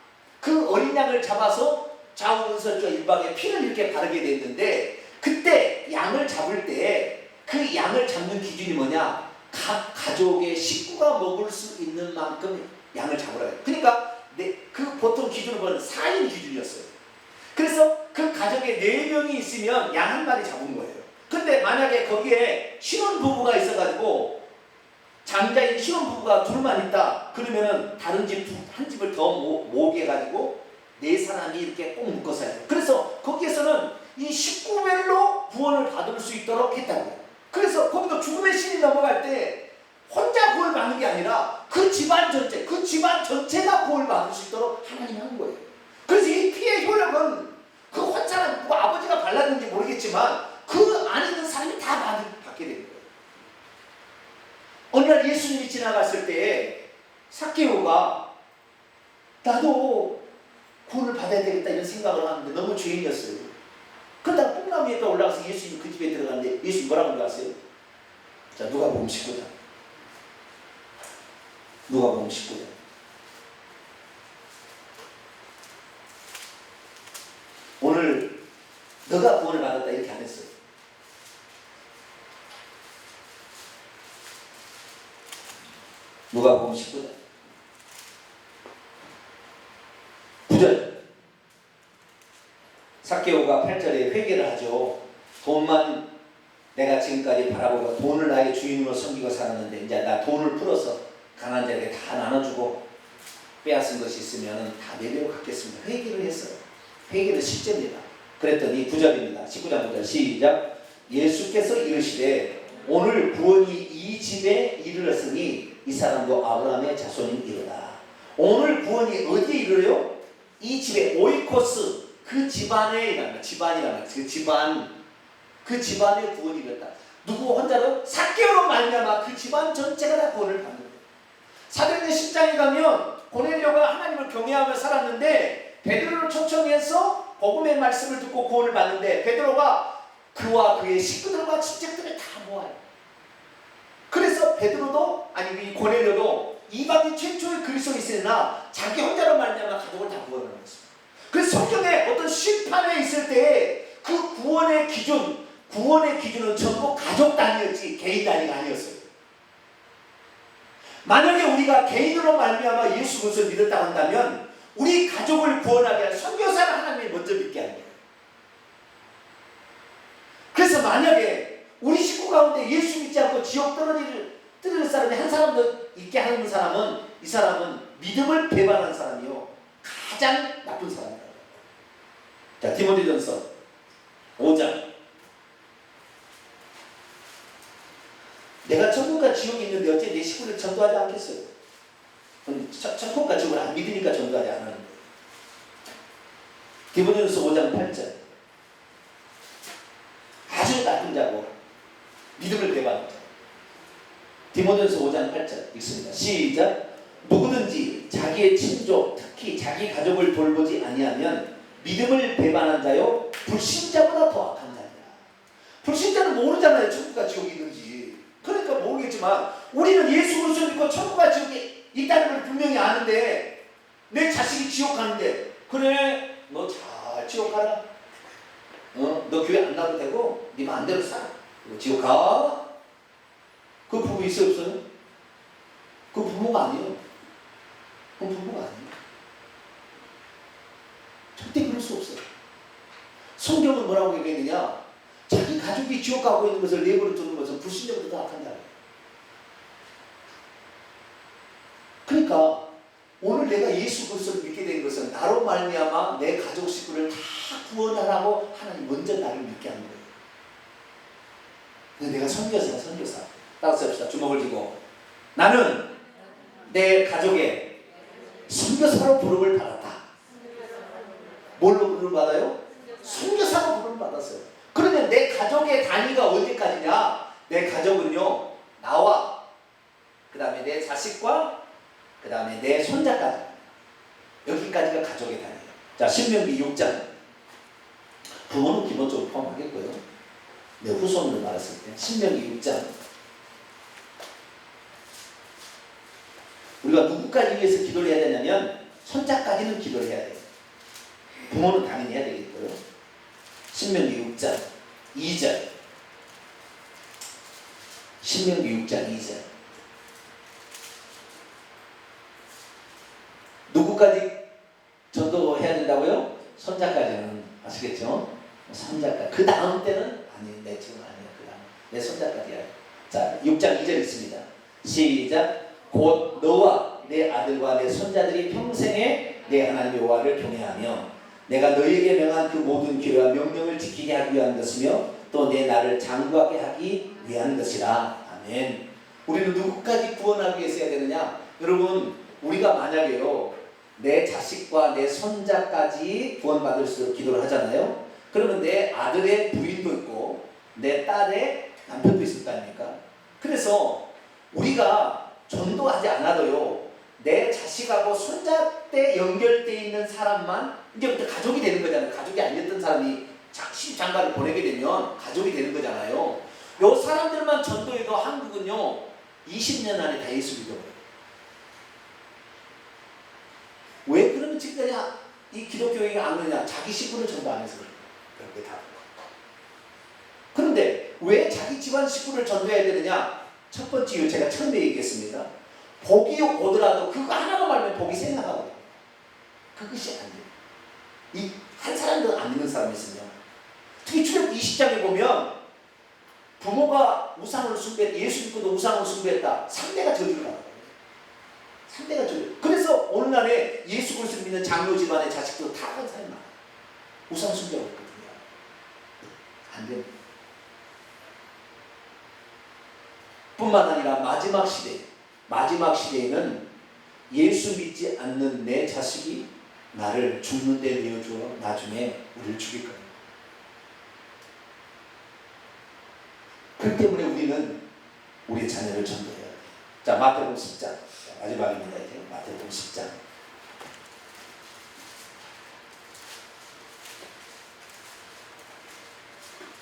그 어린 양을 잡아서 좌우 문설주와 임방에 피를 이렇게 바르게 됐는데 그때 양을 잡을 때 그 양을 잡는 기준이 뭐냐? 각 가족의 식구가 먹을 수 있는 만큼 양을 잡으라 해요. 그러니까 그 보통 기준은 4인 기준이었어요. 그래서 그 가족에 4명이 있으면 양 한 마리 잡은 거예요. 근데 만약에 거기에 신혼부부가 있어가지고 장자인 신혼부부가 둘만 있다 그러면은 다른 한 집을 더 모으게 해가지고 4사람이 이렇게 꼭 묶어서 해요. 그래서 거기에서는 이 식구별로 구원을 받을 수 있도록 했다고요. 그래서 거기도 죽음의 신이 넘어갈 때 혼자 구원을 받는 게 아니라 그 집안 전체가 구원을 받을 수 있도록 하나님이 한 거예요. 그래서 이 피의 효력은 그 혼자는 누가 아버지가 발랐는지 모르겠지만 그 안에 있는 사람이 다 받게 되는 거예요. 어느 날 예수님이 지나갔을 때 삭개오가 나도 구원을 받아야 되겠다 이런 생각을 하는데 너무 죄인이었어요. 그러다 뽕나무 위에 올라가서 예수님 그 집에 들어갔는데 예수님 뭐라고 들어갔어요? 자, 누가복음 19장. 누가복음 19장. 오늘 너가 구원을 받았다 이렇게 안 했어요. 누가복음 19장. 삭개오가 8절에 회개를 하죠. 돈만 내가 지금까지 바라보고 돈을 나의 주인으로 섬기고 살았는데 이제 나 돈을 풀어서 가난한 자에게 다 나눠주고 빼앗은 것이 있으면 다 내 배로 갚겠습니다. 회개를 했어요. 회개는 실제입니다. 그랬더니 9절입니다. 19장 9절 시작. 예수께서 이르시되 오늘 구원이 이 집에 이르렀으니 이 사람도 아브라함의 자손이니이로다. 오늘 구원이 어디에 이르러요? 이 집에 오이코스 그 집안에 이랍니다. 집안이라는 그 집안의 구원이 이르렀다. 누구 혼자로? 삭개오로 말미암아 그 집안 전체가 다 구원을 받는 거예요. 사도행전 10장에 가면 고넬료가 하나님을 경외하며 살았는데 베드로를 초청해서 복음의 말씀을 듣고 구원을 받는데 베드로가 그와 그의 식구들과 친척들을 다 모아요. 그래서 베드로도 아니 이 고넬료도 이방인 최초의 그리스도인이나 자기 혼자로 말미암아 가족을 다 구원하는 것입니다. 그래서 성경에 어떤 심판에 있을 때 그 구원의 기준은 전부 가족 단위였지 개인 단위가 아니었어요. 만약에 우리가 개인으로 말미암아 예수 그리스도를 믿었다고 한다면 우리 가족을 구원하게 할 선교사를 하나님이 먼저 믿게 하는 거예요. 그래서 만약에 우리 식구 가운데 예수 믿지 않고 지옥 떨어질 사람이 한 사람도 있게 하는 사람은 이 사람은 믿음을 배반한 사람이요 가장 나쁜 사람이다. 자, 디모데전서 5장. 내가 천국과 지옥이 있는데 어째 내 식구를 전도하지 않겠어요? 천국과 지옥을 안 믿으니까 전도하지 않는 거예요. 디모데전서 5장 8절. 아주 나쁜 자고 믿음을 배반한 자. 디모데전서 5장 8절 읽습니다. 시작. 누구든지 자기의 친족 특히 자기 가족을 돌보지 아니하면 믿음을 배반한 자요 불신자보다 더 악한 자니라. 불신자는 모르잖아요. 천국과 지옥이 있는지. 그러니까 모르겠지만 우리는 예수 그리스도 믿고 천국과 지옥이 있다는 걸 분명히 아는데 내 자식이 지옥 가는데 그래 너 잘 지옥 가라. 너 교회 안 나도 되고 네 마음대로 살아. 지옥 가. 그 부부 있어요 없어요? 그 부모가 아니에요. 그 부모가 아니에요. 절대 그럴 수 없어요. 성경은 뭐라고 얘기했느냐? 자기 가족이 지옥 가고 있는 것을 내버려 두는 것은 불신자보다 더 악한 자예요. 그러니까 오늘 내가 예수 그리스도를 믿게 된 것은 나로 말미암아 내 가족 식구를 다 구원하라고 하나님 먼저 나를 믿게 하는 거예요. 근데 내가 선교사. 따라서 합시다. 주먹을 쥐고 나는 내 가족의 선교사로 부름을 받았다. 뭘로 부름을 받아요? 선교사로 부름을 받았어요. 그러면 내 가족의 단위가 어디까지냐? 내 가족은요 나와 그 다음에 내 자식과 그 다음에 내 손자까지 여기까지가 가족의 단위예요. 자, 신명기 6장. 부모는 기본적으로 포함하겠고요. 내 후손을 말했을 때 신명기 6장. 우리가 누구까지 위해서 기도를 해야 되냐면 손자까지는 기도를 해야 돼요. 부모는 당연히 해야 되겠고요. 신명기 6장 2절. 신명기 6장 2절. 누구까지 전도해야 된다고요? 손자까지는 아시겠죠? 손자까지. 그 다음 때는 아니 내 지금 아니야. 그 다음 내 손자까지야. 자, 6장 2절 있습니다. 시작. 곧 너와 내 아들과 내 손자들이 평생에 내 하나님 여호와를 경외하며 내가 너희에게 명한 그 모든 규례와 명령을 지키게 하기 위한 것이며 또 내 나를 장구하게 하기 위한 것이라. 아멘. 우리는 누구까지 구원하기 위해서 해야 되느냐? 여러분 우리가 만약에요 내 자식과 내 손자까지 구원받을 수 있도록 기도를 하잖아요. 그러면 내 아들의 부인도 있고 내 딸의 남편도 있을 거 아닙니까? 그래서 우리가 전도하지 않아도요 내 자식하고 손자 때 연결되어 있는 사람만 이제부터 가족이 되는 거잖아요. 가족이 아니었던 사람이 장가를 보내게 되면 가족이 되는 거잖아요. 요 사람들만 전도해도 한국은요 20년 안에 다 예수 믿어버려요. 왜 그러면 지금까지 이 기독교회가 안 그러냐? 자기 식구를 전도 안 해서 그런 게 다. 그런데 왜 자기 집안 식구를 전도해야 되느냐? 첫 번째 이유 제가 처음에 얘기했습니다. 복이 오더라도 그거 하나만 말면 복이 생각하거든요. 그것이 안 돼요. 이 한 사람도 안 믿는 사람이 있으면, 특히 출애굽기 20장에 보면 부모가 우상을 숭배했다, 예수 믿고도 우상을 숭배했다, 상대가 저주를 받아요. 상대가 저주. 그래서 오늘날에 예수 그리스도를 믿는 장로 집안의 자식도 다 그런 사람이 많아요. 우상 숭배하고 있거든요. 안 됩니다. 뿐만 아니라 마지막 시대에는 예수 믿지 않는 내 자식이 나를 죽는 데 내어주어 나중에 우리를 죽일 겁니다. 그렇기 때문에 우리는 우리의 자녀를 전도해야 돼요. 자, 마태복음 10장. 마지막입니다. 이제 마태복음 10장.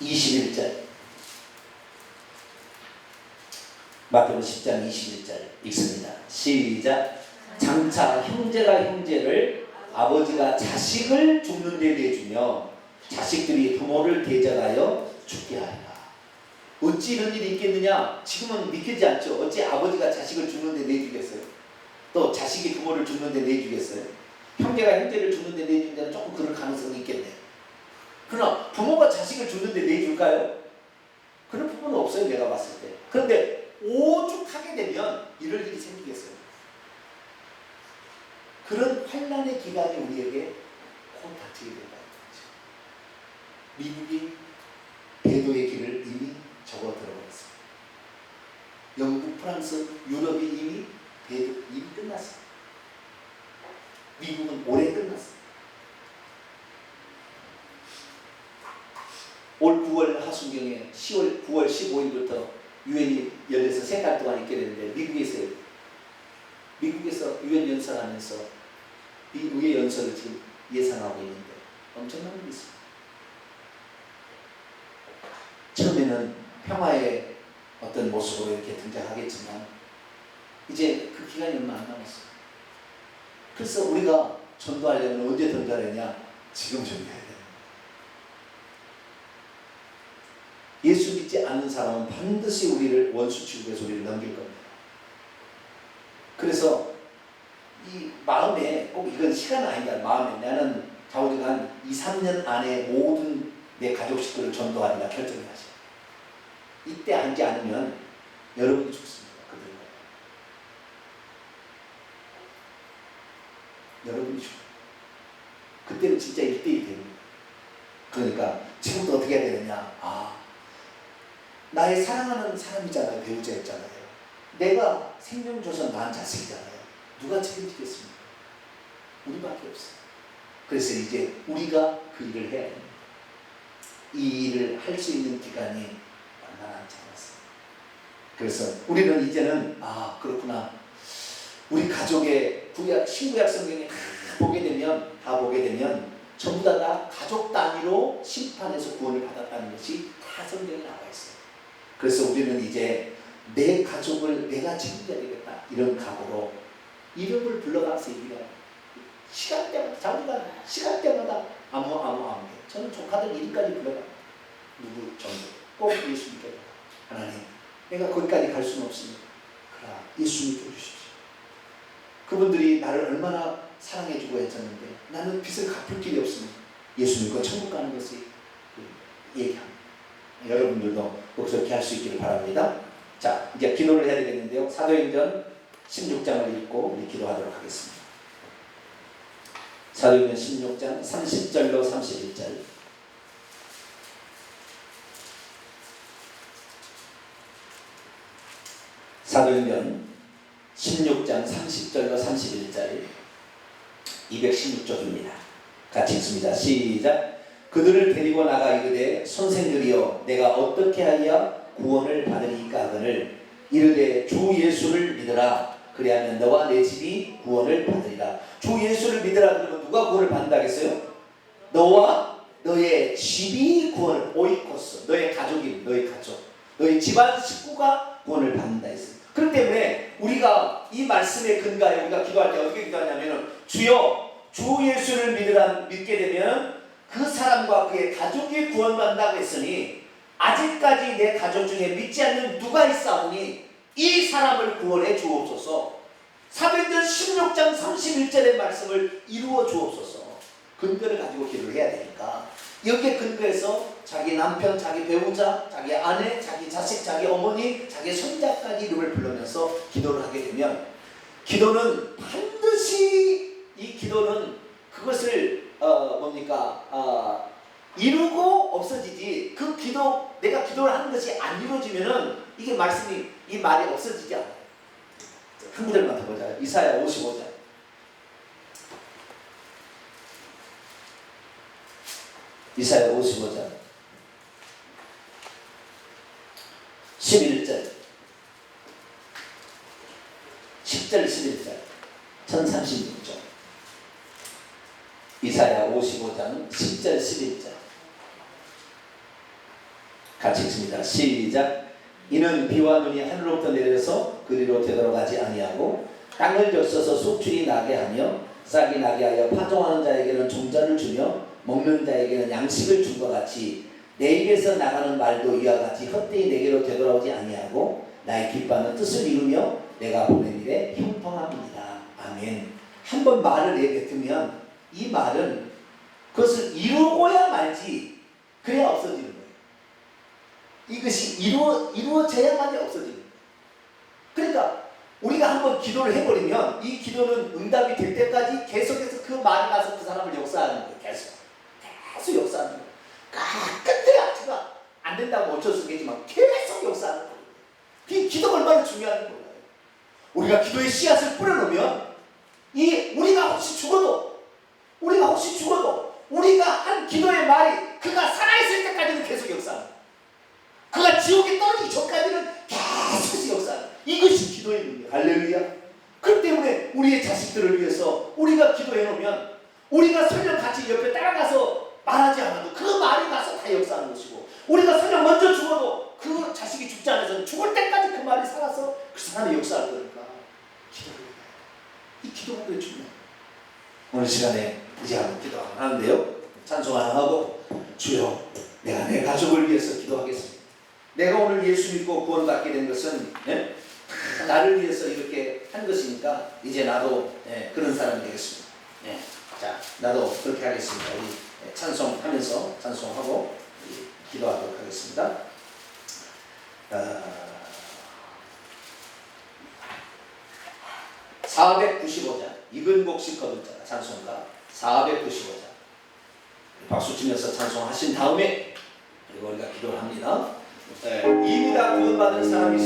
21절. 마태복음 10장 21절 읽습니다. 시작. 장차 형제가 형제를, 아버지가 자식을 죽는 데 내주며 자식들이 부모를 대적하여 죽게 하리라. 어찌 이런 일이 있겠느냐? 지금은 믿기지 않죠. 어찌 아버지가 자식을 죽는 데 내주겠어요? 또 자식이 부모를 죽는 데 내주겠어요? 형제가 형제를 죽는 데 내주는 데는 조금 그럴 가능성이 있겠네요. 그러나 부모가 자식을 죽는 데 내줄까요? 그런 부분은 없어요. 내가 봤을 때. 그런데 오죽하게 되면 이럴 일이 생기겠어요. 그런 환난의 기간이 우리에게 곧 닥치게 된다는 거죠. 미국이 배도의 길을 이미 접어 들어버렸어요. 영국, 프랑스, 유럽이 이미 끝났어요. 미국은 올해 끝났어요. 올 9월 하순경에 9월 15일부터 유엔이 열려서 3달 동안 있게 되는데, 미국에서 유엔 연설하면서 미국의 연설을 지금 예상하고 있는데 엄청난 일이 있습니다. 처음에는 평화의 어떤 모습으로 이렇게 등장하겠지만 이제 그 기간이 얼마 안 남았어요. 그래서 우리가 전도하려면 언제 전도하느냐? 지금 전도해야 돼요. 예수 믿지 않는 사람은 반드시 우리를 원수 취급해서 우리를 넘길 겁니다. 그래서 이 마음에 꼭 이건 시간은 아니다. 마음에 나는 좌우지간 2-3년 안에 모든 내 가족 식구를 전도하리라 결정을 하셔요. 이때 하지 않으면 여러분이 죽습니다. 여러분이 죽어요. 그때는 진짜 1대1 됩니다. 그러니까 지금도 어떻게 해야 되느냐? 나의 사랑하는 사람이잖아요. 배우자였잖아요. 내가 생명 줘서 낳은 자식이잖아요. 누가 책임지겠습니까? 우리밖에 없어요. 그래서 이제 우리가 그 일을 해야 됩니다. 이 일을 할 수 있는 기간이 얼마나 남지 않았어요. 그래서 우리는 이제는 그렇구나. 우리 가족의 신구약 성경에 다 보게 되면 전부 다 가족 단위로 심판에서 구원을 받았다는 것이 다 성경에 나와 있어요. 그래서 우리는 이제 내 가족을 내가 책임져야 되겠다, 이런 각오로 이름을 불러가면서 얘기해요. 시간대마다 아무 저는 조카들 이름까지 불러가. 누구 정도 꼭 예수 믿게. 하나님, 내가 거기까지 갈 수는 없습니다. 그러나 예수 믿게 해주십시오. 그분들이 나를 얼마나 사랑해주고 했었는데 나는 빚을 갚을 길이 없습니다. 예수 믿고 천국 가는 것이 얘기합니다. 여러분들도 꼭 그렇게 할 수 있기를 바랍니다. 자, 이제 기도를 해야 되겠는데요. 사도행전 16장을 읽고 우리 기도하도록 하겠습니다. 사도행전 16장 30절로 31절. 사도행전 16장 30절로 31절 216쪽입니다. 같이 읽습니다. 시작. 그들을 데리고 나가 이르되 선생들이여 내가 어떻게 하여 구원을 받으리까 하거늘 이르되 주 예수를 믿으라. 그리하면 너와 내 집이 구원을 받으리라. 주 예수를 믿으라 그러면 누가 구원을 받는다 했어요? 너와 너의 집이 구원을, 오이코스, 너의 가족이, 너의 가족, 너의 집안 식구가 구원을 받는다 했어요. 그렇기 때문에 우리가 이 말씀에 근거하여 우리가 기도할 때 어떻게 기도하냐면, 주여 주 예수를 믿게 되면 그 사람과 그의 가족이 구원받는다고 했으니 아직까지 내 가족 중에 믿지 않는 누가 있사오니 이 사람을 구원해 주옵소서. 사도행전 16장 31절의 말씀을 이루어 주옵소서. 근거를 가지고 기도를 해야 되니까 여기에 근거해서 자기 남편, 자기 배우자, 자기 아내, 자기 자식, 자기 어머니, 자기 손자까지 이름을 부르면서 기도를 하게 되면 기도는 반드시 이 기도는 그것을 이루고 없어지지 그 기도 내가 기도를 하는 것이 안 이루어지면은 이게 말씀이 이 말이 없어지지 않아요. 한 구절만 더 보자. 이사야 55장. 이사야 55장 11절 10절 11절 1036쪽 이사야 55장 10절 11절 같이 읽습니다. 시작. 이는 비와 눈이 하늘로부터 내려서 그리로 되돌아가지 아니하고 땅을 적셔서 속출이 나게 하며 싹이 나게 하여 파종하는 자에게는 종자를 주며 먹는 자에게는 양식을 준 것 같이 내 입에서 나가는 말도 이와 같이 헛되이 내게로 되돌아오지 아니하고 나의 기뻐하는 뜻을 이루며 내가 보낸 일에 형통합니다. 아멘. 한번 말을 내뱉으면 이 말은 그것을 이루고야 말지 그래야 없어지는 거예요. 이것이 이루어져야만이 없어지는 거예요. 그러니까 우리가 한번 기도를 해버리면 이 기도는 응답이 될 때까지 계속해서 그 말이 가서 그 사람을 역사하는 거예요. 계속 역사하는 거예요. 끝에 아치가 안 된다고 어쩔 수 없겠지만 계속 역사하는 거예요. 이 기도가 얼마나 중요한 거예요. 우리가 기도의 씨앗을 뿌려놓으면 우리가 혹시 죽어도 우리가 한 기도의 말이 그가 살아있을 때까지는 계속 역사하는 거예요. 그가 지옥에 떨어지기 전까지는 계속 역사하는 거예요. 이것이 기도의 능력. 할렐루야. 그렇기 때문에 우리의 자식들을 위해서 우리가 기도해놓으면 우리가 설령 같이 옆에 따라가서 말하지 않아도 그 말이 가서 다 역사하는 것이고 우리가 설령 먼저 죽어도 그 자식이 죽지 않아서 죽을 때까지 그 말이 살아서 그 사람이 역사할 거니까 기도를 해요. 이 기도가 그래 중요해요. 오늘 시간에 이제 한번 기도 하는데요. 찬송 하나 하고 주여 내가 내 가족을 위해서 기도하겠습니다. 내가 오늘 예수 믿고 구원받게 된 것은 나를 위해서 이렇게 한 것이니까 이제 나도 그런 사람이 되겠습니다. 자, 나도 그렇게 하겠습니다. 우리 찬송하면서 찬송하고 기도하도록 하겠습니다. 495장 이근복식 거듭자 찬송가 495장 박수 치면서 찬송하신 다음에 그리고 우리가 기도를 합니다. 이미 다 구원받은 사람이